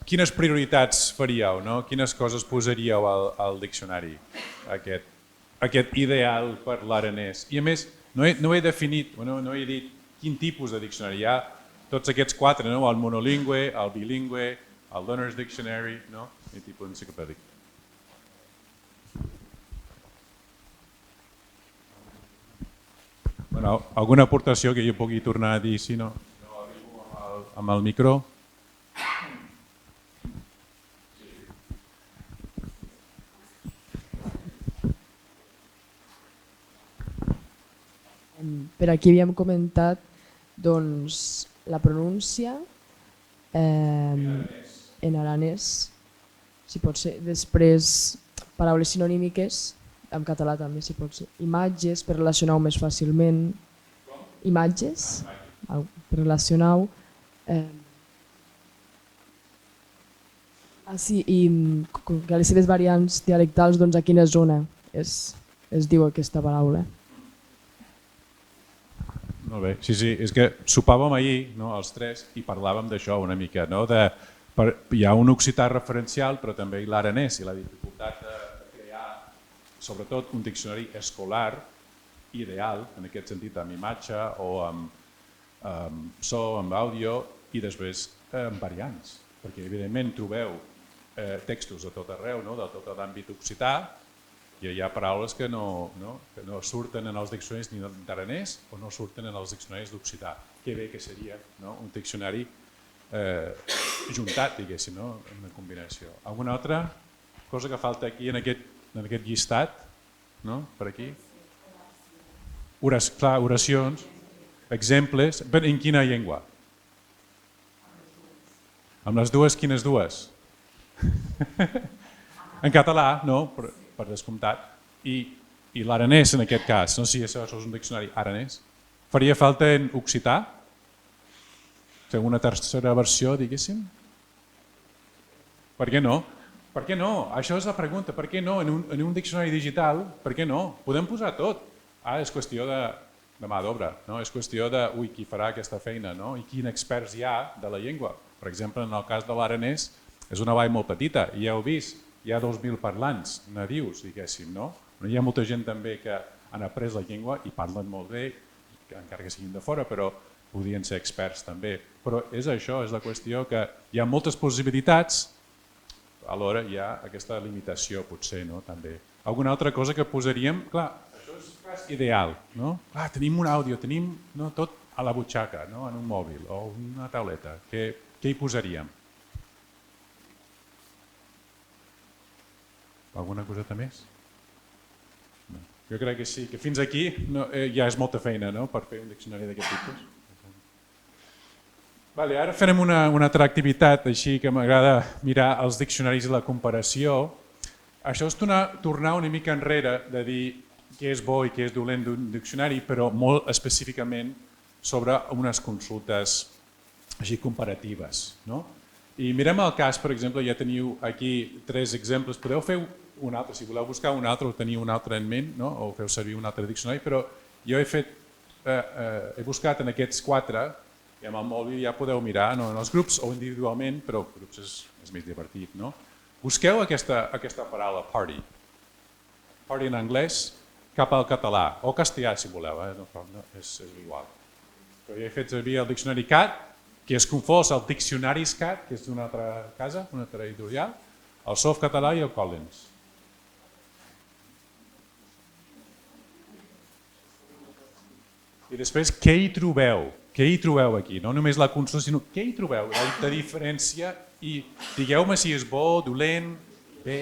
Quines prioritats faríeu? Quines coses posaríeu al diccionari, aquest ideal per l'aranès? I a més, no he definit, no he dit quin tipus de diccionari. Hi ha tots aquests quatre, el monolingüe, el bilingüe, el Learner's Dictionary, i tipus enciclopèdic. Alguna aportació que jo pugui tornar a dir, si no arribo amb el micro? Per aquí havíem comentat la pronúncia en aranès, si pot ser. Després, paraules sinonímiques, en català també, si pot ser. Imatges, per relacionar-ho més fàcilment. Imatges, per relacionar-ho. Sí, i a les seves variants dialectals, a quina zona es diu aquesta paraula. Molt bé, sí, és que sopàvem ahir, els tres, i parlàvem d'això una mica, de hi ha un occità referencial, però també l'aranès, i la dificultat de crear, sobretot, un diccionari escolar ideal, en aquest sentit, amb imatge o amb so, amb àudio, i després amb variants, perquè evidentment trobeu textos de tot arreu, no? De tot l'àmbit occità, i hi ha paraules que no surten en els diccionaris ni d'aranès o no surten en els diccionaris d'occità. Que bé que seria, no? Un diccionari juntat, diguéssim, no? Una combinació. Alguna altra cosa que falta aquí en aquest llistat? No? Per aquí? Clar, oracions, exemples. En quina llengua? Amb les dues, quines dues? En català, no? Per descomptat. I l'aranès en aquest cas, no sé si això és un diccionari aranès. Faria falta en occità? Fer una tercera versió, diguéssim? Per què no? Per què no? Això és la pregunta. Per què no? En un diccionari digital, per què no? Podem posar tot. És qüestió de mà d'obra, no? És qüestió de qui farà aquesta feina, no? I quins experts hi ha de la llengua. Per exemple, en el cas de l'aranès, és una vall molt petita, i ja heu vist, hi ha 2.000 parlants nadius, diguéssim, no? Hi ha molta gent també que han après la llengua i parlen molt bé, encara que siguin de fora, però podrien ser experts també. Però és això, és la qüestió que hi ha moltes possibilitats, alhora hi ha aquesta limitació, potser, no? També. Alguna altra cosa que posaríem? Clar, això és ideal, no? Clar, tenim un àudio, tenim tot a la butxaca, no? En un mòbil o una tauleta. Què hi posaríem? Alguna coseta més? No. Jo crec que sí, que fins aquí ja és molta feina, no?, per fer un diccionari d'aquest tipus. Vale, ara farem una altra activitat, així que m'agrada mirar els diccionaris i la comparació. Això és tornar una mica enrere de dir què és bo i què és dolent d'un diccionari, però molt específicament sobre unes consultes així comparatives, no? I mirem el cas, per exemple, ja teniu aquí 3 exemples, podeu fer un altre, si voleu buscar un altre o teniu un altre en ment, no? O feu servir un altre diccionari, però jo he buscat en aquests 4 i amb el mòbil ja podeu mirar, no? En els grups o individualment, però grups és més divertit, no? Busqueu aquesta paraula, party. Party en anglès cap al català, o castellà si voleu, no, és igual. Però jo he fet servir el diccionari CAT, que és confós el Diccionaris CAT, que és d'una altra casa, una altra editorial, el Softcatalà i el Collins. I després, què hi trobeu? Què hi trobeu aquí? No només la consulta, sinó què hi trobeu? La diferència i digueu-me si és bo, dolent, bé...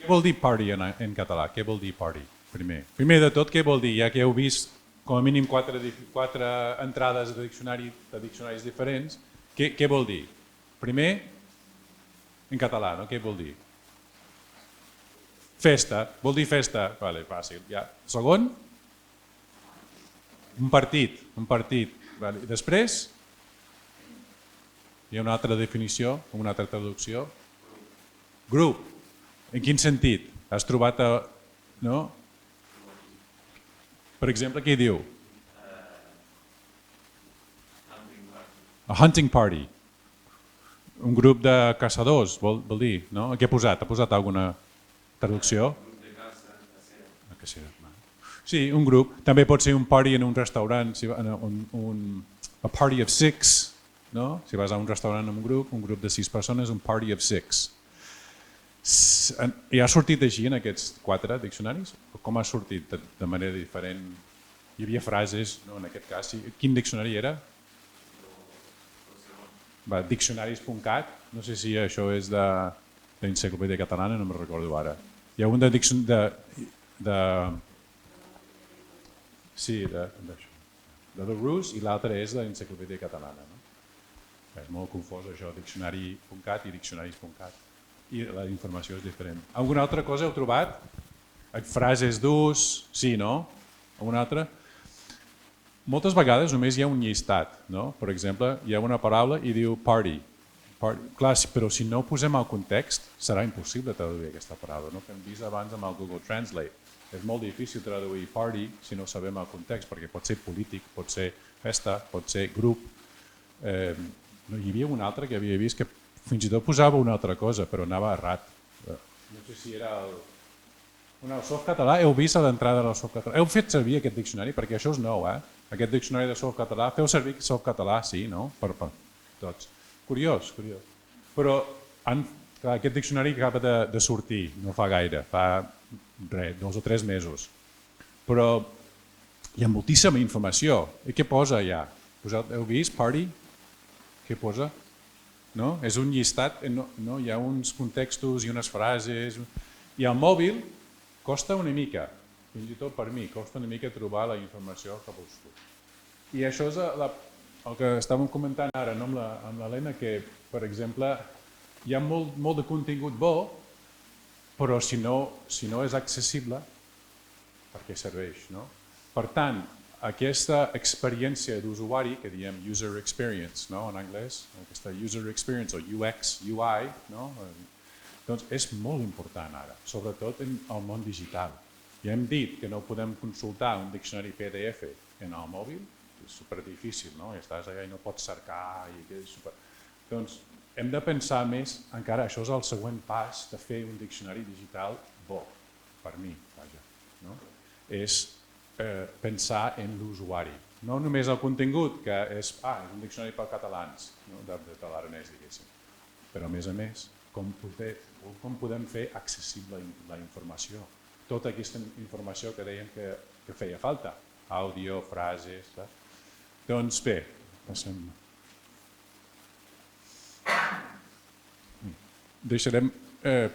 Què vol dir party en català? Què vol dir party? Primer de tot, què vol dir? Ja que heu vist com a mínim quatre entrades de diccionaris diferents, què vol dir? Primer, en català, no? Què vol dir? Festa. Vol dir festa? Vale, fàcil. Ja. Segon, un partit. Vale. Després, hi ha una altra definició, una altra traducció. Grup. En quin sentit? Has trobat... No? Per exemple, què diu? A hunting party. Un grup de caçadors, vol dir, no? Què ha posat? Ha posat alguna traducció? A cacera. Sí, un grup. També pot ser un party en un restaurant, a party of 6, no? Si vas a un restaurant amb un grup de 6 persones, un party of 6. I ha sortit així en aquests 4 diccionaris? Com ha sortit de manera diferent? Hi havia frases, no, en aquest cas. Quin diccionari era? Diccionaris.cat. No sé si això és d'Enciclopèdia Catalana, no me'n recordo ara. Hi ha un de The Rus i l'altre és d'Enciclopèdia Catalana. És molt confós això, diccionari.cat i diccionaris.cat. I la informació és diferent. Alguna altra cosa heu trobat? Frases d'ús? Sí, no? Alguna altra? Moltes vegades només hi ha un llistat, no? Per exemple, hi ha una paraula i diu party. Clar, però si no ho posem al context, serà impossible traduir aquesta paraula, no? Que hem vist abans amb el Google Translate. És molt difícil traduir party si no sabem el context, perquè pot ser polític, pot ser festa, pot ser grup. Hi havia un altre que havia vist que fins i tot posava una altra cosa, però anava errat. No sé si era el Softcatalà. Heu vist a l'entrada del Softcatalà? Heu fet servir aquest diccionari? Perquè això és nou, Aquest diccionari de Softcatalà. Feu servir Softcatalà, sí, no? Per tots. Curiós. Però aquest diccionari acaba de sortir, no fa gaire, fa 2 o 3 mesos. Però hi ha moltíssima informació. I què posa allà? Heu vist? Party? Què posa? No? És un llistat, no? Hi ha uns contextos i unes frases. I al mòbil costa una mica, fins i tot per mi, costa una mica trobar la informació que busco. I això és el que estàvem comentant ara amb l'Helena, que, per exemple, hi ha molt de contingut bo, però si no és accessible, per què serveix? No? Per tant, aquesta experiència d'usuari, que diem user experience, no? En anglès, aquesta user experience o UX, UI, no? Doncs és molt important ara, sobretot en el món digital. Ja hem dit que no podem consultar un diccionari PDF en el mòbil, és superdifícil, no? Estàs allà i no pots cercar. Doncs hem de pensar més, encara això és el següent pas de fer un diccionari digital bo, per mi, vaja. No? És pensar en l'usuari. No només el contingut, que és un diccionari per catalans, no? de l'aranès, diguéssim. Però, a més, com podem fer accessible la informació? Tota aquesta informació que dèiem que feia falta. Àudio, frases... Doncs bé, passem... Deixarem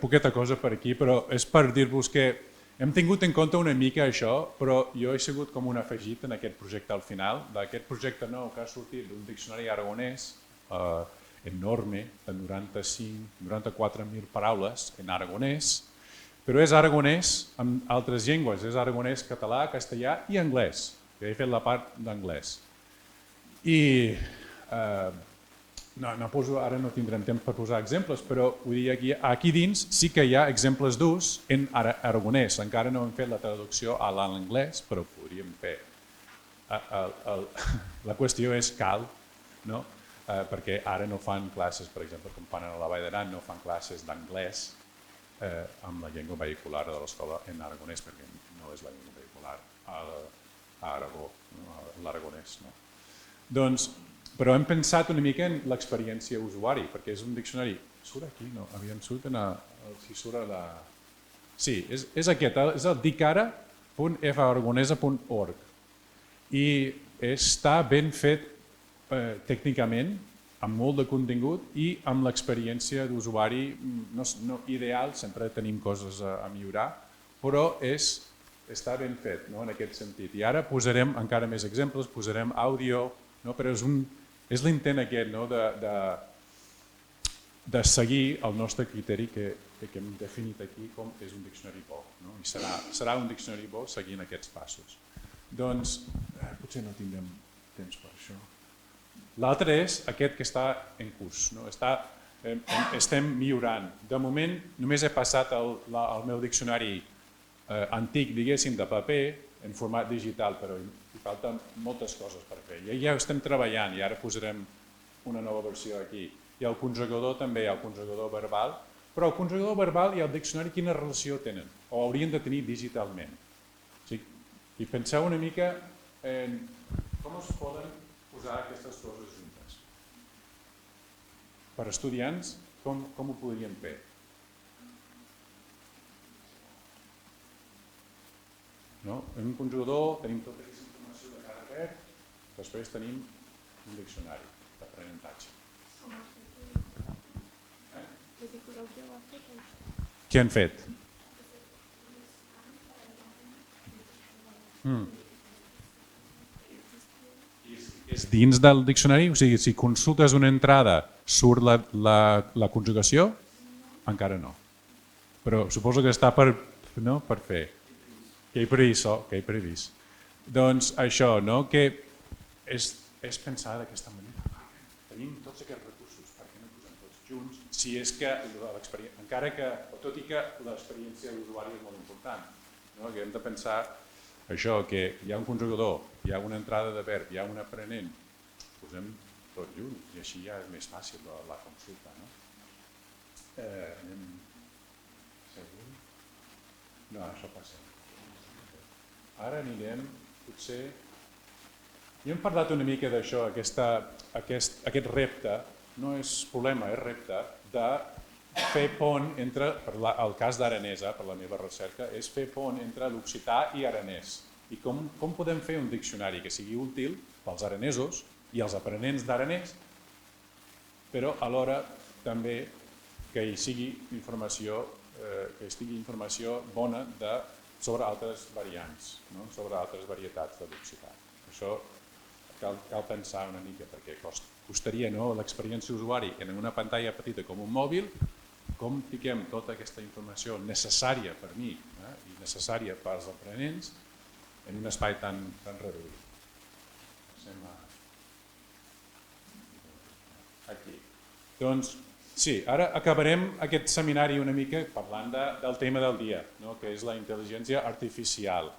poqueta cosa per aquí, però és per dir-vos que hem tingut en compte una mica això, però jo he sigut com un afegit en aquest projecte al final, d'aquest projecte nou que ha sortit d'un diccionari aragonès enorme, de 94.000 paraules en aragonès, però és aragonès amb altres llengües, és aragonès català, castellà i anglès, que he fet la part d'anglès. I ara no tindrem temps per posar exemples, però vull dir, aquí dins sí que hi ha exemples d'ús en aragonès. Encara no hem fet la traducció a l'anglès, però podríem fer. La qüestió és cal, no? Perquè ara no fan classes, per exemple, com fan a la Vall d'Aran, no fan classes d'anglès amb la llengua vehicular de l'escola en aragonès, perquè no és la llengua vehicular a Aragó, l'aragonès. Però hem pensat una mica en l'experiència usuari, perquè és un diccionari... Surt aquí? No, aviam, surt si surt a la... Sí, és aquest, és el dicara.faragonesa.org i està ben fet tècnicament amb molt de contingut i amb l'experiència d'usuari no ideal, sempre tenim coses a millorar, però està ben fet, no? En aquest sentit. I ara posarem encara més exemples, posarem àudio, no? Però és l'intent aquest, no? De seguir el nostre criteri que hem definit aquí com és un diccionari bo, no? I serà un diccionari bo seguint aquests passos. Doncs potser no tindrem temps per això. L'altre és aquest que està en curs, no? Estem millorant. De moment només he passat el meu diccionari antic, diguéssim, de paper en format digital, però hi falten moltes coses per fer. Ja estem treballant i ara posarem una nova versió aquí. I el conjugador també, el conjugador verbal, però el conjugador verbal i el diccionari quina relació tenen o haurien de tenir digitalment. I penseu una mica en com es poden posar aquestes coses juntes. Per estudiants, com ho podríem fer? No? En un conjugador tenim tota aquesta informació de cada verb, després tenim un diccionari d'aprenentatge. Què han fet? És dins del diccionari? O sigui, si consultes una entrada surt la conjugació? Encara no. Però suposo que està per fer. Que he previst. Doncs això, no? Que és pensar d'aquesta manera. Tenim tots aquests recursos, per què no posem tots junts? Si és que l'experiència, tot i que l'experiència de l'usuari és molt important, no? Que hem de pensar això, que hi ha un conjugador, hi ha una entrada de verb, hi ha un aprenent, posem tot junts i així ja és més fàcil la consulta. No? Anem segur? No, això passa. Ara anirem, potser... Ja hem parlat una mica d'això, aquest repte, no és problema, és repte, de fer pont entre, per el cas d'Aranesa, per la meva recerca, és fer pont entre l'occità i aranès. I com podem fer un diccionari que sigui útil pels aranesos i els aprenents d'aranès, però alhora també que hi sigui informació bona sobre altres variants, no? Sobre altres varietats de l'occità. Això cal pensar una mica, perquè costaria l'experiència d'usuari en una pantalla petita com un mòbil, com fiquem tota aquesta informació necessària per mi i necessària per als aprenents en un espai tan reduït. Aquí. Doncs sí, ara acabarem aquest seminari una mica parlant del tema del dia, que és la intel·ligència artificial,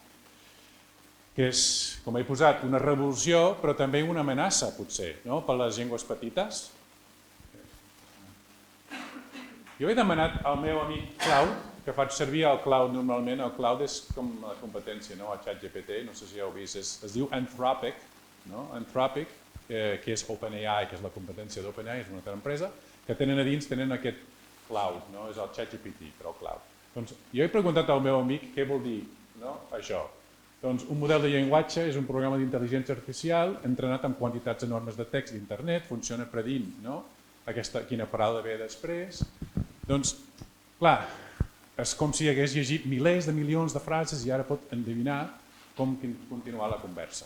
que és, com he posat, una revolució, però també una amenaça, potser, per les llengües petites. Jo he demanat al meu amic Cloud, que faig servir el Cloud normalment. El Cloud és com la competència, el ChatGPT, no sé si ja heu vist, es diu Anthropic, que és OpenAI, que és la competència d'OpenAI, és una altra empresa, que tenen a dins aquest Cloud, és el ChatGPT, però el Cloud. Doncs jo he preguntat al meu amic què vol dir això. Doncs un model de llenguatge és un programa d'intel·ligència artificial entrenat amb quantitats enormes de text d'internet, funciona predint quina paraula ve després. Doncs, clar, és com si hagués llegit milers de milions de frases i ara pot endevinar com continuar la conversa.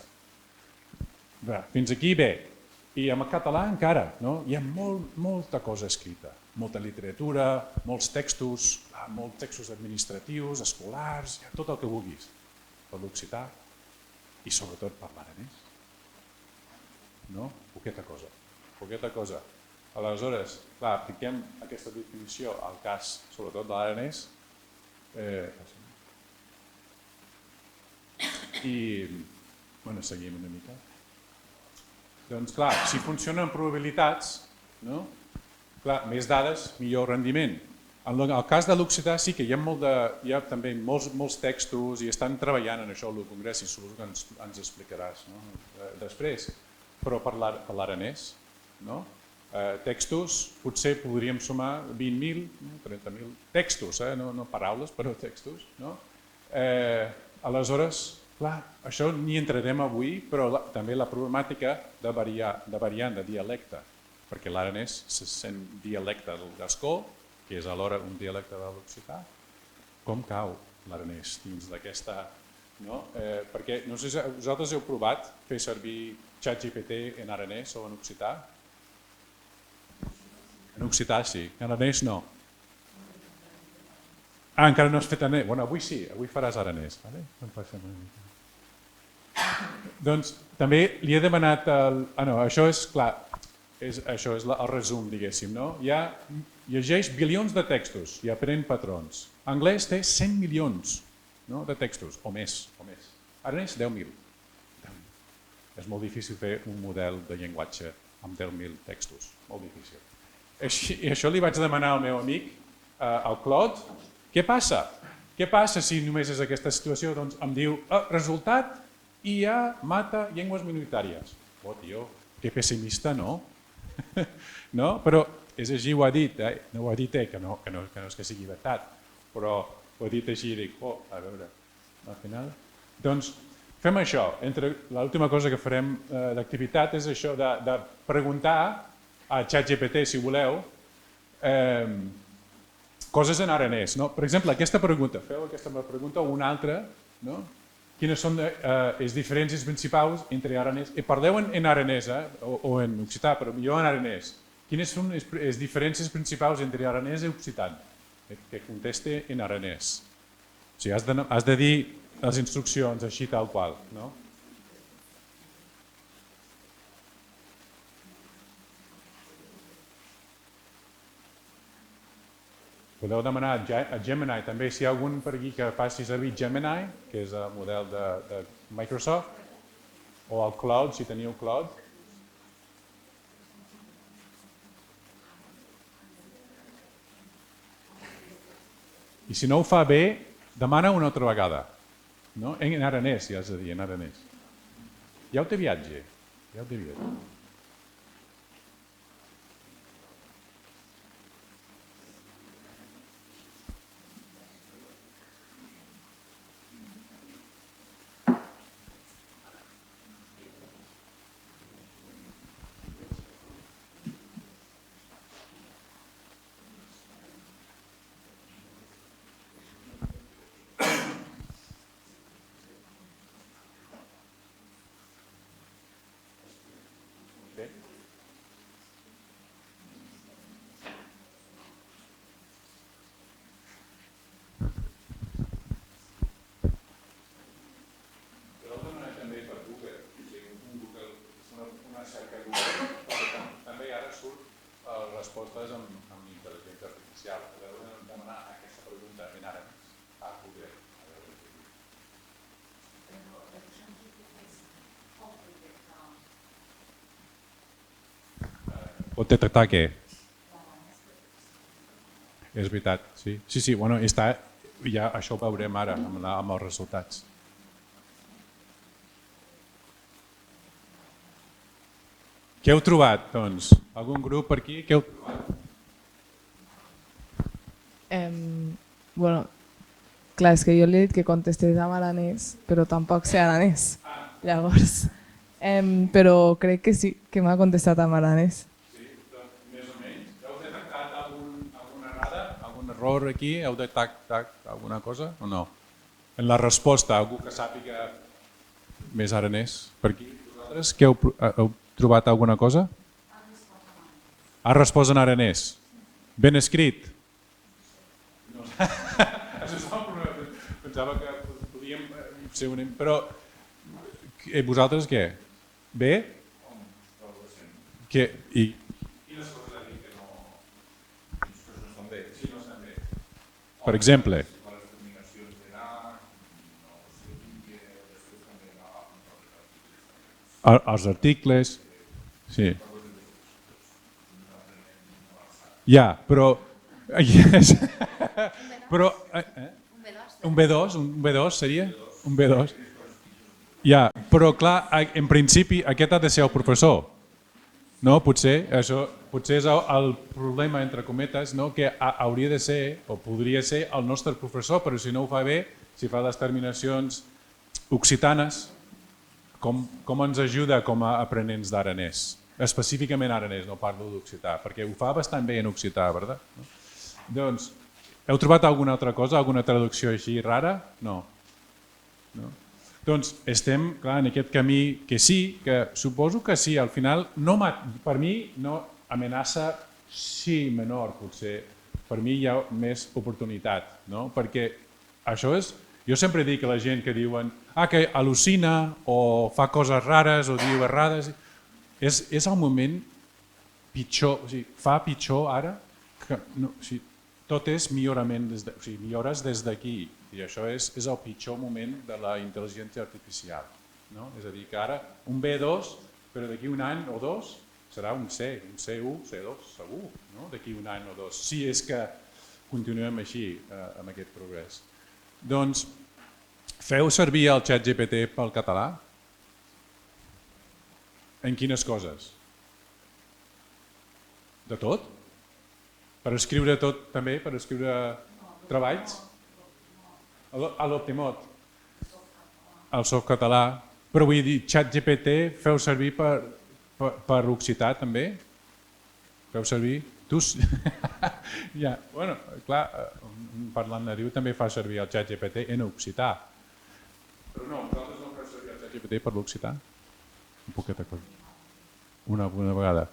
Fins aquí bé. I en català encara hi ha molta cosa escrita, molta literatura, molts textos administratius, escolars, tot el que vulguis, per l'occità i sobretot per l'aranès. Poqueta cosa. Aleshores, clar, apliquem aquesta definició al cas, sobretot de l'aranès, i seguim una mica. Doncs clar, si funcionen probabilitats, més dades, millor rendiment. En el cas de l'occità sí que hi ha també molts textos i estan treballant en això al Congrés i suposo que ens explicaràs després, però per l'aranès, textos, potser podríem sumar 20.000, 30.000 textos, no paraules, però textos. Aleshores, clar, això n'hi entrarem avui, però també la problemàtica de variant, de dialecte. perquè l'aranès se sent dialecte del gascó, que és alhora un dialecte de l'occità. Com cau l'aranès dins d'aquesta... No? Perquè no sé si vosaltres heu provat fer servir ChatGPT en aranès o en occità? En occità sí, en aranès no. Ah, encara no has fet aranès. Bueno, avui sí, avui faràs aranès. Vale? Doncs també li he demanat... no, això és clar, això és el resum, diguéssim. No? Llegeix bilions de textos i aprèn patrons. Anglès té 100 milions de textos, o més. Aranès, 10.000. És molt difícil fer un model de llenguatge amb 10.000 textos, molt difícil. I això li vaig demanar al meu amic, al Claude, què passa? Què passa si només és aquesta situació? Doncs em diu, resultat, IA mata llengües minoritàries. Oh, tio, que pessimista, no? No? Però és així, ho ha dit, no ho ha dit que no és que sigui veritat, però ho ha dit així i dic, a veure, al final... Doncs fem això, l'última cosa que farem d'activitat és això de preguntar a ChatGPT, si voleu, coses en aranès. Per exemple, aquesta pregunta, feu aquesta pregunta o una altra, quines són les diferències principals entre aranès, parleu en aranès o en occità, però jo en aranès. Quines són les diferències principals entre aranès i occità? Que conteste en aranès. O sigui, has de dir les instruccions així tal qual, no? Podeu demanar a Gemini també si hi ha algun per aquí que faci servir Gemini, que és el model de Microsoft, o el Cloud, si teniu Cloud. I si no ho fa bé, demana una altra vegada. En aranès, ja has de dir, en aranès. Ja ho té viatge. Respostes amb intel·ligència artificial. Podeu demanar aquesta pregunta en aranès a Google. Pot detectar què? És veritat, sí. Sí, bueno, ja això ho veurem ara amb els resultats. Què heu trobat, doncs? Algun grup per aquí? Què heu trobat? Bueno, clar, és que jo li he dit que contestés en aranès, però tampoc sé aranès. Llavors, però crec que sí, que m'ha contestat en aranès. Sí, doncs més o menys. Heu detectat alguna errada, algun error aquí? Heu detectat alguna cosa o no? En la resposta, algú que sàpiga més aranès per aquí? Vosaltres què heu trobat alguna cosa? Ha respost en aranès. Ben escrit? Pensava que podíem ser un... Però vosaltres què? Bé? I quines coses ha dit que no estan bé? Sí, no estan bé. Per exemple? Els articles... Sí. Ja, però... Però... Un B2 seria? Un B2. Ja, però clar, en principi aquest ha de ser el professor. No? Potser és el problema, entre cometes, que hauria de ser, o podria ser, el nostre professor, però si no ho fa bé, si fa les terminacions occitanes, com ens ajuda com a aprenents d'aranès? específicament aranès, no parlo d'occità, perquè ho fa bastant bé en occità, verdad? No? Doncs, heu trobat alguna altra cosa, alguna traducció així rara? No. No? Doncs estem, clar, en aquest camí que sí, que suposo que sí, al final, no, per mi no amenaça sí menor, potser, per mi hi ha més oportunitat, no? Perquè això és, jo sempre dic a la gent que diuen que al·lucina o fa coses rares o diu errades, és el moment pitjor, o sigui, fa pitjor ara, que no, o sigui, tot és millorament, o sigui, millores des d'aquí, i això és el pitjor moment de la intel·ligència artificial. No? És a dir, que ara un B2, però d'aquí un any o dos, serà un C, un C1, C2, segur, no? D'aquí un any o dos, si és que continuem així amb aquest progrés. Doncs, feu servir el ChatGPT pel català? En quines coses? De tot? Per escriure tot també? Per escriure treballs? A l'Optimot? El softcatalà. Però vull dir, ChatGPT feu servir per occità també? Feu servir? Tu? Ja, bueno, clar, parlant nadiu també fa servir el ChatGPT en occità. Però no, vosaltres no feu servir el ChatGPT per l'occità? Un poquet de cosa. Una vegada.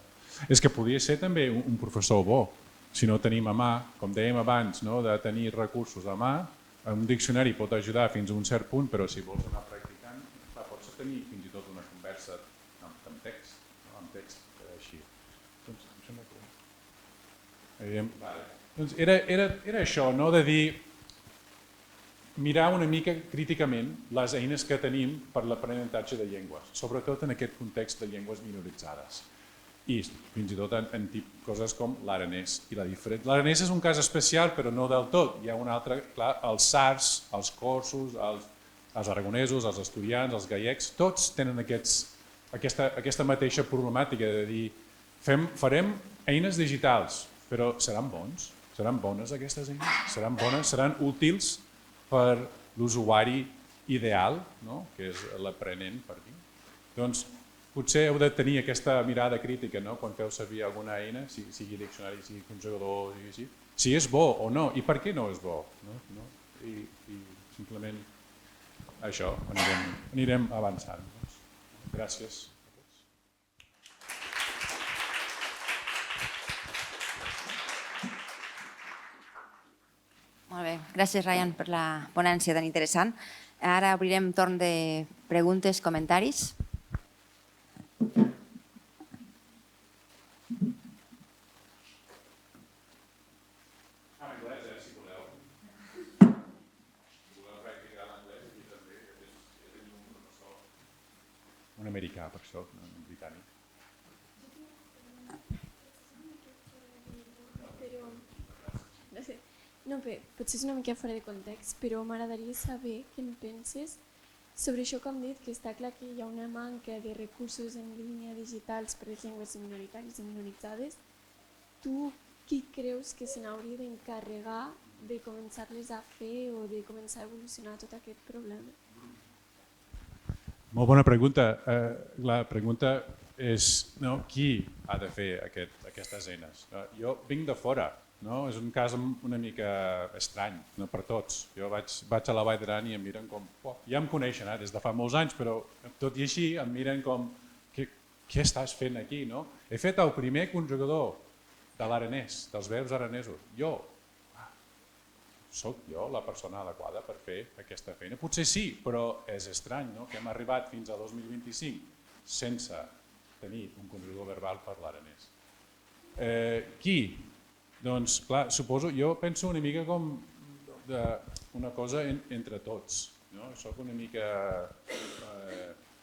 És que podria ser també un professor bo, si no tenim a mà, com dèiem abans, no? De tenir recursos a mà, un diccionari pot ajudar fins a un cert punt, però si vols anar practicant, pots tenir fins i tot una conversa amb text, no? Amb text així. Doncs, em sembla que... Doncs era això, no? De dir, mirar una mica críticament les eines que tenim per l'aprenentatge de llengües, sobretot en aquest context de llengües minoritzades. I fins i tot en coses com l'aranès i la diferència. L'aranès és un cas especial, però no del tot. Hi ha un altre, clar, els sards, els corsos, els aragonesos, els estudiants, els gallecs, tots tenen aquesta mateixa problemàtica de dir farem eines digitals, però seran bons? Seran bones aquestes eines? Seran bones? Seran útils per l'usuari ideal, no? Que és l'aprenent per mi? Doncs potser heu de tenir aquesta mirada crítica, no? Quan feu servir alguna eina, sigui diccionari, sigui conjugador, sigui així, si és bo o no, i per què no és bo. No? I simplement això, anirem avançant. Gràcies. Molt bé, gràcies Ryan per la ponència tan interessant. Ara obrirem torn de preguntes, comentaris. Un americà, per això, un britànic. No, potser és una mica fora de context, però m'agradaria saber què en penses sobre això que hem dit, que està clar que hi ha una manca de recursos en línia digitals per a les llengües minoritàries i minoritzades. Tu qui creus que se n'hauria d'encarregar de començar-les a fer o de començar a evolucionar tot aquest problema? Molt bona pregunta. La pregunta és qui ha de fer aquestes eines. Jo vinc de fora. És un cas una mica estrany per tots. Jo vaig a la Vall d'Aran i em miren com... Ja em coneixen des de fa molts anys, però tot i així em miren com... Què estàs fent aquí? He fet el primer conjugador de l'aranès, dels verbs aranesos. Soc jo la persona adequada per fer aquesta feina? Potser sí, però és estrany que hem arribat fins a 2025 sense tenir un conjugador verbal per l'aranès. Qui? Doncs, clar, jo penso una mica com una cosa entre tots. Soc una mica,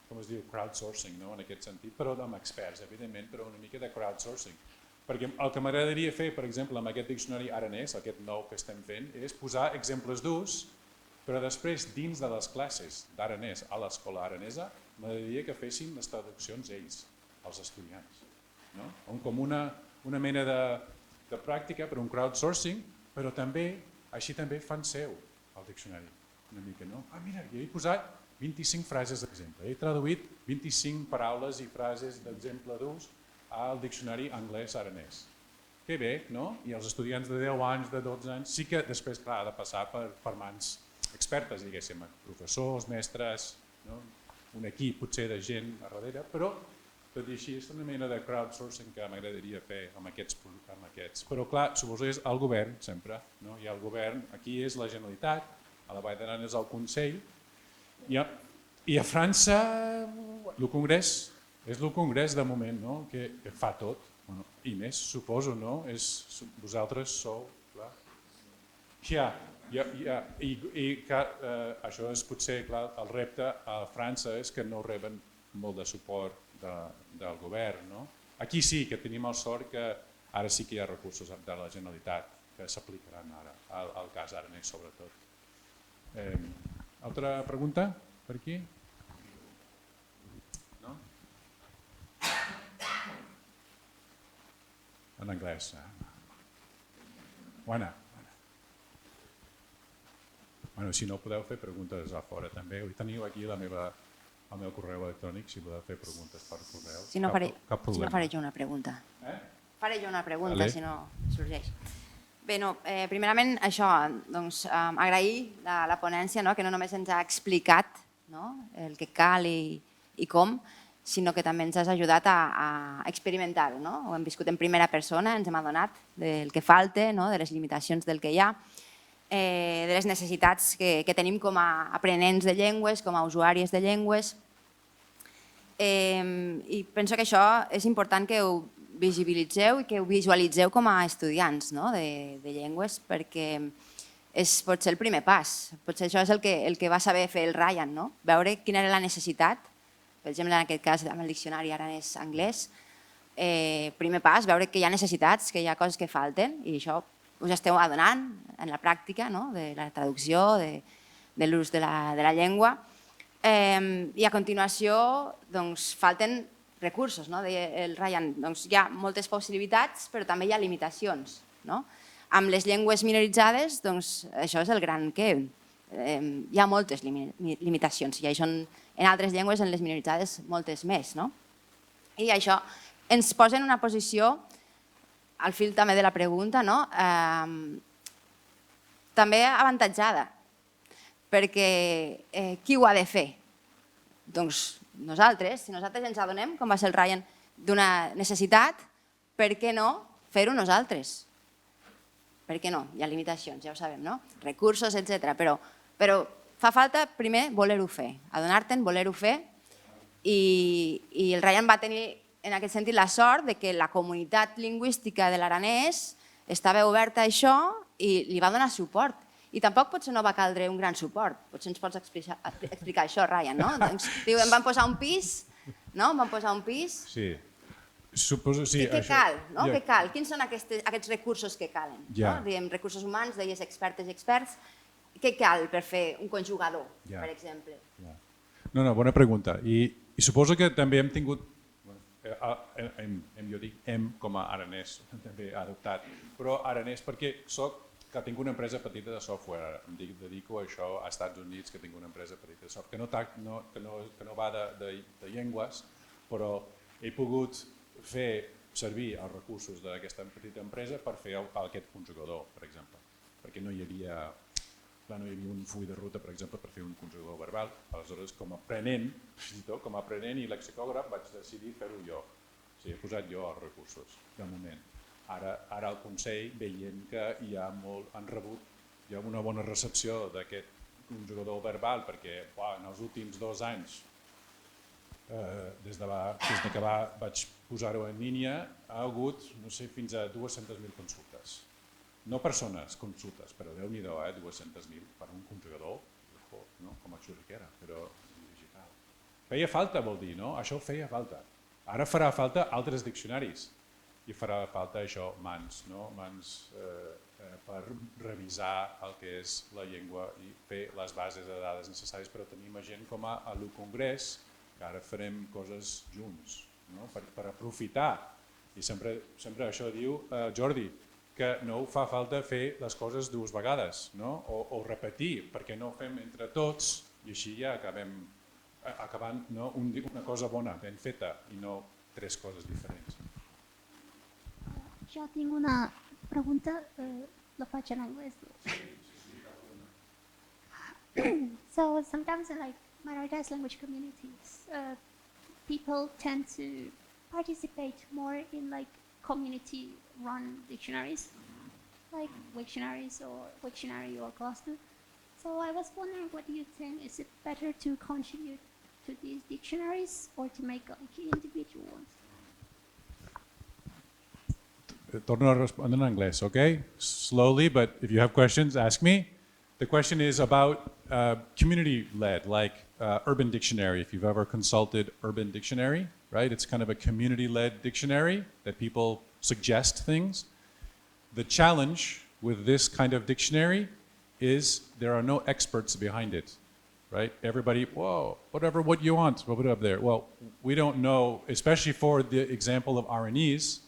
com es diu, crowdsourcing, en aquest sentit, però amb experts, evidentment, però una mica de crowdsourcing. Perquè el que m'agradaria fer, per exemple, amb aquest diccionari aranès, aquest nou que estem fent, és posar exemples d'ús, però després, dins de les classes d'aranès a l'escola aranesa, m'agradaria que fessin les traduccions ells, els estudiants. Com una mena de pràctica per un crowdsourcing, però així també fan seu el diccionari. Una mica, no? Mira, jo he posat 25 frases d'exemple, he traduït 25 paraules i frases d'exemple d'ús al diccionari anglès-aranès. Que bé, no? I els estudiants de 10 anys, de 12 anys, sí que després, clar, ha de passar per mans expertes, diguéssim, professors, mestres, no? Un equip potser de gent a darrere, però tot i així és una mena de crowdsourcing que m'agradaria fer amb aquests. Però clar, suposo que és el govern sempre, no? Hi ha el govern, aquí és la Generalitat, a la Vall d'Aran és el Consell, i a França el Congrés és el Congrés de moment, no? Que fa tot, bueno, i més, suposo, no? Vosaltres sou, clar. I això és potser, clar, el repte a França és que no reben molt de suport del govern, no? Aquí sí que tenim el sort que ara sí que hi ha recursos de la Generalitat que s'aplicaran ara, al cas aranès sobretot. Altra pregunta per aquí? No? En anglès. Bona. Bueno, si no podeu fer preguntes a fora també. Teniu aquí el meu correu electrònic, si podeu fer preguntes per correu. Si no, faré jo una pregunta. Faré jo una pregunta, si no sorgeix. Bé, primerament això, doncs, agrair la ponència, que no només ens ha explicat el que cal i com, sinó que també ens has ajudat a experimentar-ho. Ho hem viscut en primera persona, ens hem adonat del que falta, de les limitacions del que hi ha, de les necessitats que tenim com a aprenents de llengües, com a usuàries de llengües. I penso que això és important que ho visibilitzeu i que ho visualitzeu com a estudiants de llengües, perquè és potser el primer pas. Potser això és el que va saber fer el Ryan, veure quina era la necessitat, per exemple, en aquest cas amb el diccionari aranès-anglès, primer pas, veure que hi ha necessitats, que hi ha coses que falten, i això us esteu adonant en la pràctica de la traducció, de l'ús de la llengua. I a continuació falten recursos, deia el Ryan. Hi ha moltes possibilitats, però també hi ha limitacions. Amb les llengües minoritzades, això és el gran què. Hi ha moltes limitacions, i hi són en altres llengües, en les minoritzades, moltes més. I això ens posa en una posició, al fil també de la pregunta, també avantatjada, perquè qui ho ha de fer? Doncs nosaltres, si nosaltres ens adonem, com va ser el Ryan, d'una necessitat, per què no fer-ho nosaltres? Per què no? Hi ha limitacions, ja ho sabem, no? Recursos, etc. Però fa falta primer voler-ho fer, adonar-te'n, voler-ho fer, i el Ryan va tenir en aquest sentit la sort que la comunitat lingüística de l'aranès estava oberta a això i li va donar suport. I tampoc potser no va caldre un gran suport. Potser ens pots explicar això, Ryan, no? Diu, em van posar un pis, no? Em van posar un pis. Sí. Suposo, sí. I què cal? Què cal? Quins són aquests recursos que calen? Diem recursos humans, deies expertes i experts. Què cal per fer un conjugador, per exemple? No, bona pregunta. I suposo que també hem tingut, jo dic hem com a aranès, també adoptat, però aranès perquè que tinc una empresa petita de software, em dedico a això a Estats Units, que tinc una empresa petita de software, que no va de llengües, però he pogut fer servir els recursos d'aquesta petita empresa per fer aquest conjugador, per exemple, perquè no hi havia un full de ruta, per exemple, per fer un conjugador verbal. Aleshores, com a aprenent i lexicògraf, vaig decidir fer-ho jo. O sigui, he posat jo els recursos, de moment. Ara el Consell, veient que han rebut una bona recepció d'aquest conjugador verbal, perquè en els últims 2 anys, des que vaig posar-ho en línia, ha hagut, no sé, fins a 200.000 consultes. No persones, consultes, però Déu-n'hi-do, 200.000 per un conjugador, com a xurriquera, però digital. Feia falta, vol dir, no? Això feia falta. Ara farà falta altres diccionaris i farà falta això, mans per revisar el que és la llengua i fer les bases de dades necessàries, però tenim gent com a l'U Congrés, que ara farem coses junts, per aprofitar. I sempre això diu Jordi, que no fa falta fer les coses 2 vegades, o repetir, perquè no ho fem entre tots i així ja acabant una cosa bona, ben feta, i no 3 coses diferents. Jo tinc una pregunta, la faig en anglès. So sometimes in like minoritized language communities, people tend to participate more in like community-run dictionaries, like Wiktionaries or Wiktionary or Gloucester. So I was wondering, what do you think? Is it better to contribute to these dictionaries or to make like individual ones? Torno a respondre en anglès, okay? Slowly, but if you have questions, ask me. The question is about community-led, like Urban Dictionary. If you've ever consulted Urban Dictionary, right? It's kind of a community-led dictionary that people suggest things. The challenge with this kind of dictionary is there are no experts behind it, right? Everybody, whoa, whatever, what you want, we'll put it up there. Well, we don't know, especially for the example of RNEs,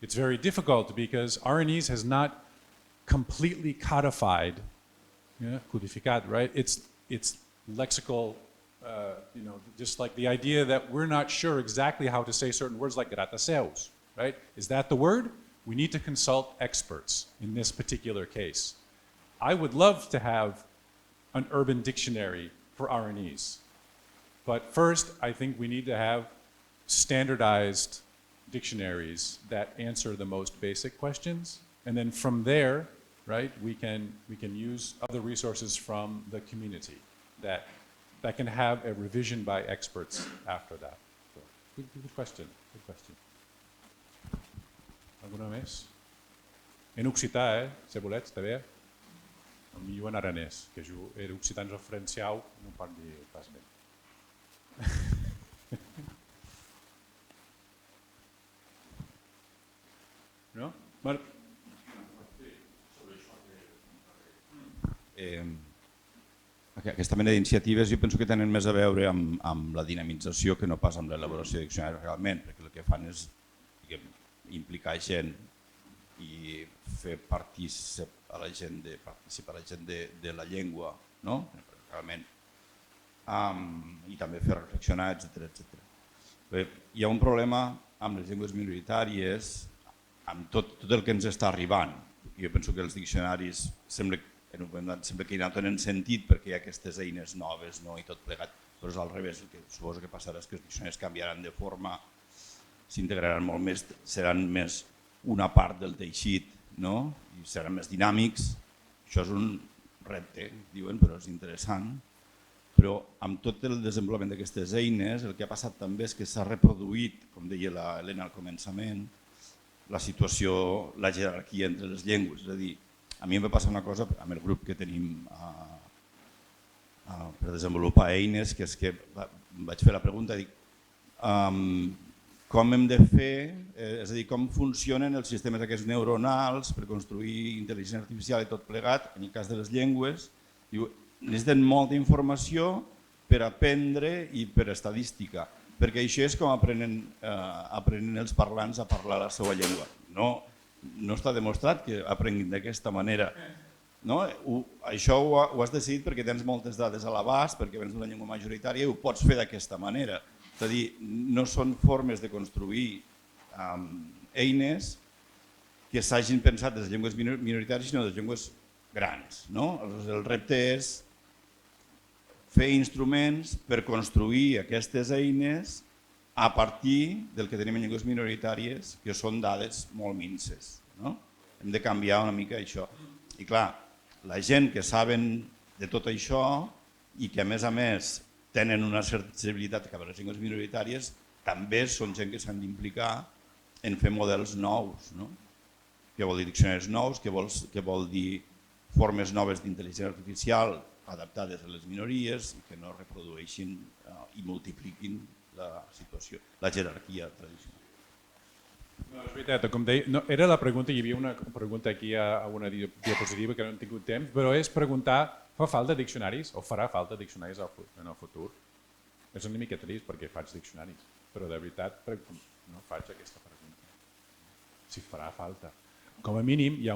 it's very difficult because RNEs has not completely codified, codificat, right? It's lexical, just like the idea that we're not sure exactly how to say certain words like grataseus, right? Is that the word? We need to consult experts in this particular case. I would love to have an urban dictionary for RNEs. But first, I think we need to have standardized dictionaries that answer the most basic questions. And then from there, right, we can use other resources from the community that can have a revision by experts after that. So, good question, good question. Alguna més? En occità, si volets, també. Millor en aranès, que jo era occitans referenciau, no parli pas bé. No? Marc? Aquesta mena d'iniciatives jo penso que tenen més a veure amb la dinamització que no pas amb l'elaboració de diccionaris realment, perquè el que fan és implicar gent i fer participar la gent de la llengua, no? Realment, i també fer reflexionar, etc. Hi ha un problema amb les llengües minoritàries, amb tot el que ens està arribant. Jo penso que els diccionaris sembla que no tenen sentit perquè hi ha aquestes eines noves i tot plegat, però és al revés, el que suposo que passarà és que els diccionaris canviaran de forma, s'integraran molt més, seran més una part del teixit, i seran més dinàmics. Això és un repte, diuen, però és interessant. Però amb tot el desenvolupament d'aquestes eines, el que ha passat també és que s'ha reproduït, com deia l'Helena al començament, la situació, la jerarquia entre les llengües. És a dir, a mi em va passar una cosa amb el grup que tenim per desenvolupar eines, que és que vaig fer la pregunta, dic, com hem de fer, és a dir, com funcionen els sistemes aquests neuronals per construir intel·ligència artificial i tot plegat, en el cas de les llengües, necessiten molta informació per aprendre i per estadística, perquè això és com aprenen els parlants a parlar la seva llengua. No està demostrat que aprenguin d'aquesta manera. Això ho has decidit perquè tens moltes dades a l'abast, perquè vens d'una llengua majoritària i ho pots fer d'aquesta manera. És a dir, no són formes de construir eines que s'hagin pensat de les llengües minoritàries, sinó de les llengües grans. El repte és fer instruments per construir aquestes eines a partir del que tenim en llengües minoritàries, que són dades molt minces. Hem de canviar una mica això. I clar, la gent que saben de tot això i que a més tenen una sensibilitat cap a les llengües minoritàries, també són gent que s'han d'implicar en fer models nous. Què vol dir diccionaris nous? Què vol dir formes noves d'intel·ligència artificial adaptades a les minories i que no reprodueixin i multipliquin la situació, la jerarquia tradicional. No, és veritat, com deia, era la pregunta, hi havia una pregunta aquí a una diapositiva que no hem tingut temps, però és preguntar, fa falta diccionaris o farà falta diccionaris en el futur? És una mica trist perquè faig diccionaris, però de veritat no faig aquesta pregunta. Si farà falta. Com a mínim hi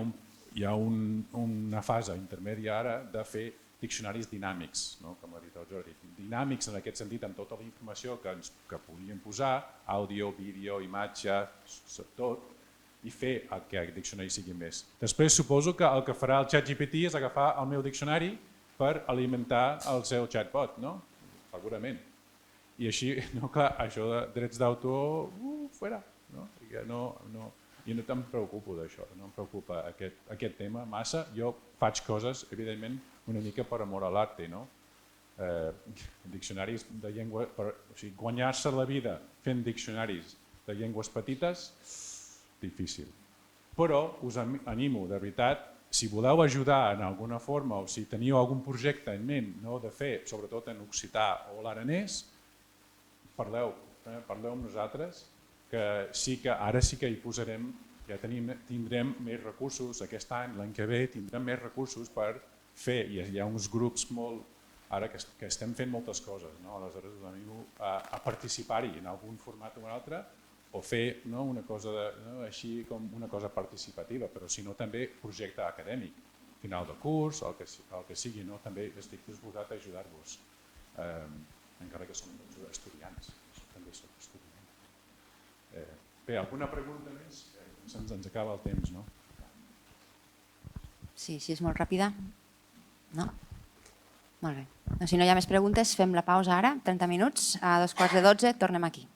ha una fase intermèdia ara de fer diccionaris dinàmics, com ha dit el Jordi. Dinàmics en aquest sentit amb tota la informació que podríem posar, àudio, vídeo, imatge, tot, i fer que el diccionari sigui més. Després suposo que el que farà el ChatGPT és agafar el meu diccionari per alimentar el seu chatbot, no? Segurament. I així, no, clar, això de drets d'autor, fora, no? Jo no te'n preocupo d'això, no em preocupa aquest tema massa. Jo faig coses, evidentment, una mica per amor a l'arte, no? Diccionaris de llengua, o sigui, guanyar-se la vida fent diccionaris de llengües petites, difícil. Però us animo, de veritat, si voleu ajudar en alguna forma o si teniu algun projecte en ment de fer, sobretot en occità o l'aranès, parleu amb nosaltres, que ara sí que hi posarem, ja tindrem més recursos aquest any, l'any que ve tindrem més recursos per fer, i hi ha uns grups ara que estem fent moltes coses, aleshores us animo a participar-hi en algun format o un altre, o fer una cosa així com una cosa participativa, però si no també projecte acadèmic, final de curs, el que sigui, també estic disposat a ajudar-vos, encara que som estudiants, també soc estudiant. Bé, alguna pregunta més? Se'ns acaba el temps, no? Sí, si és molt ràpida. No? Molt bé. Si no hi ha més preguntes, fem la pausa ara, 30 minuts, a 11:45 tornem aquí.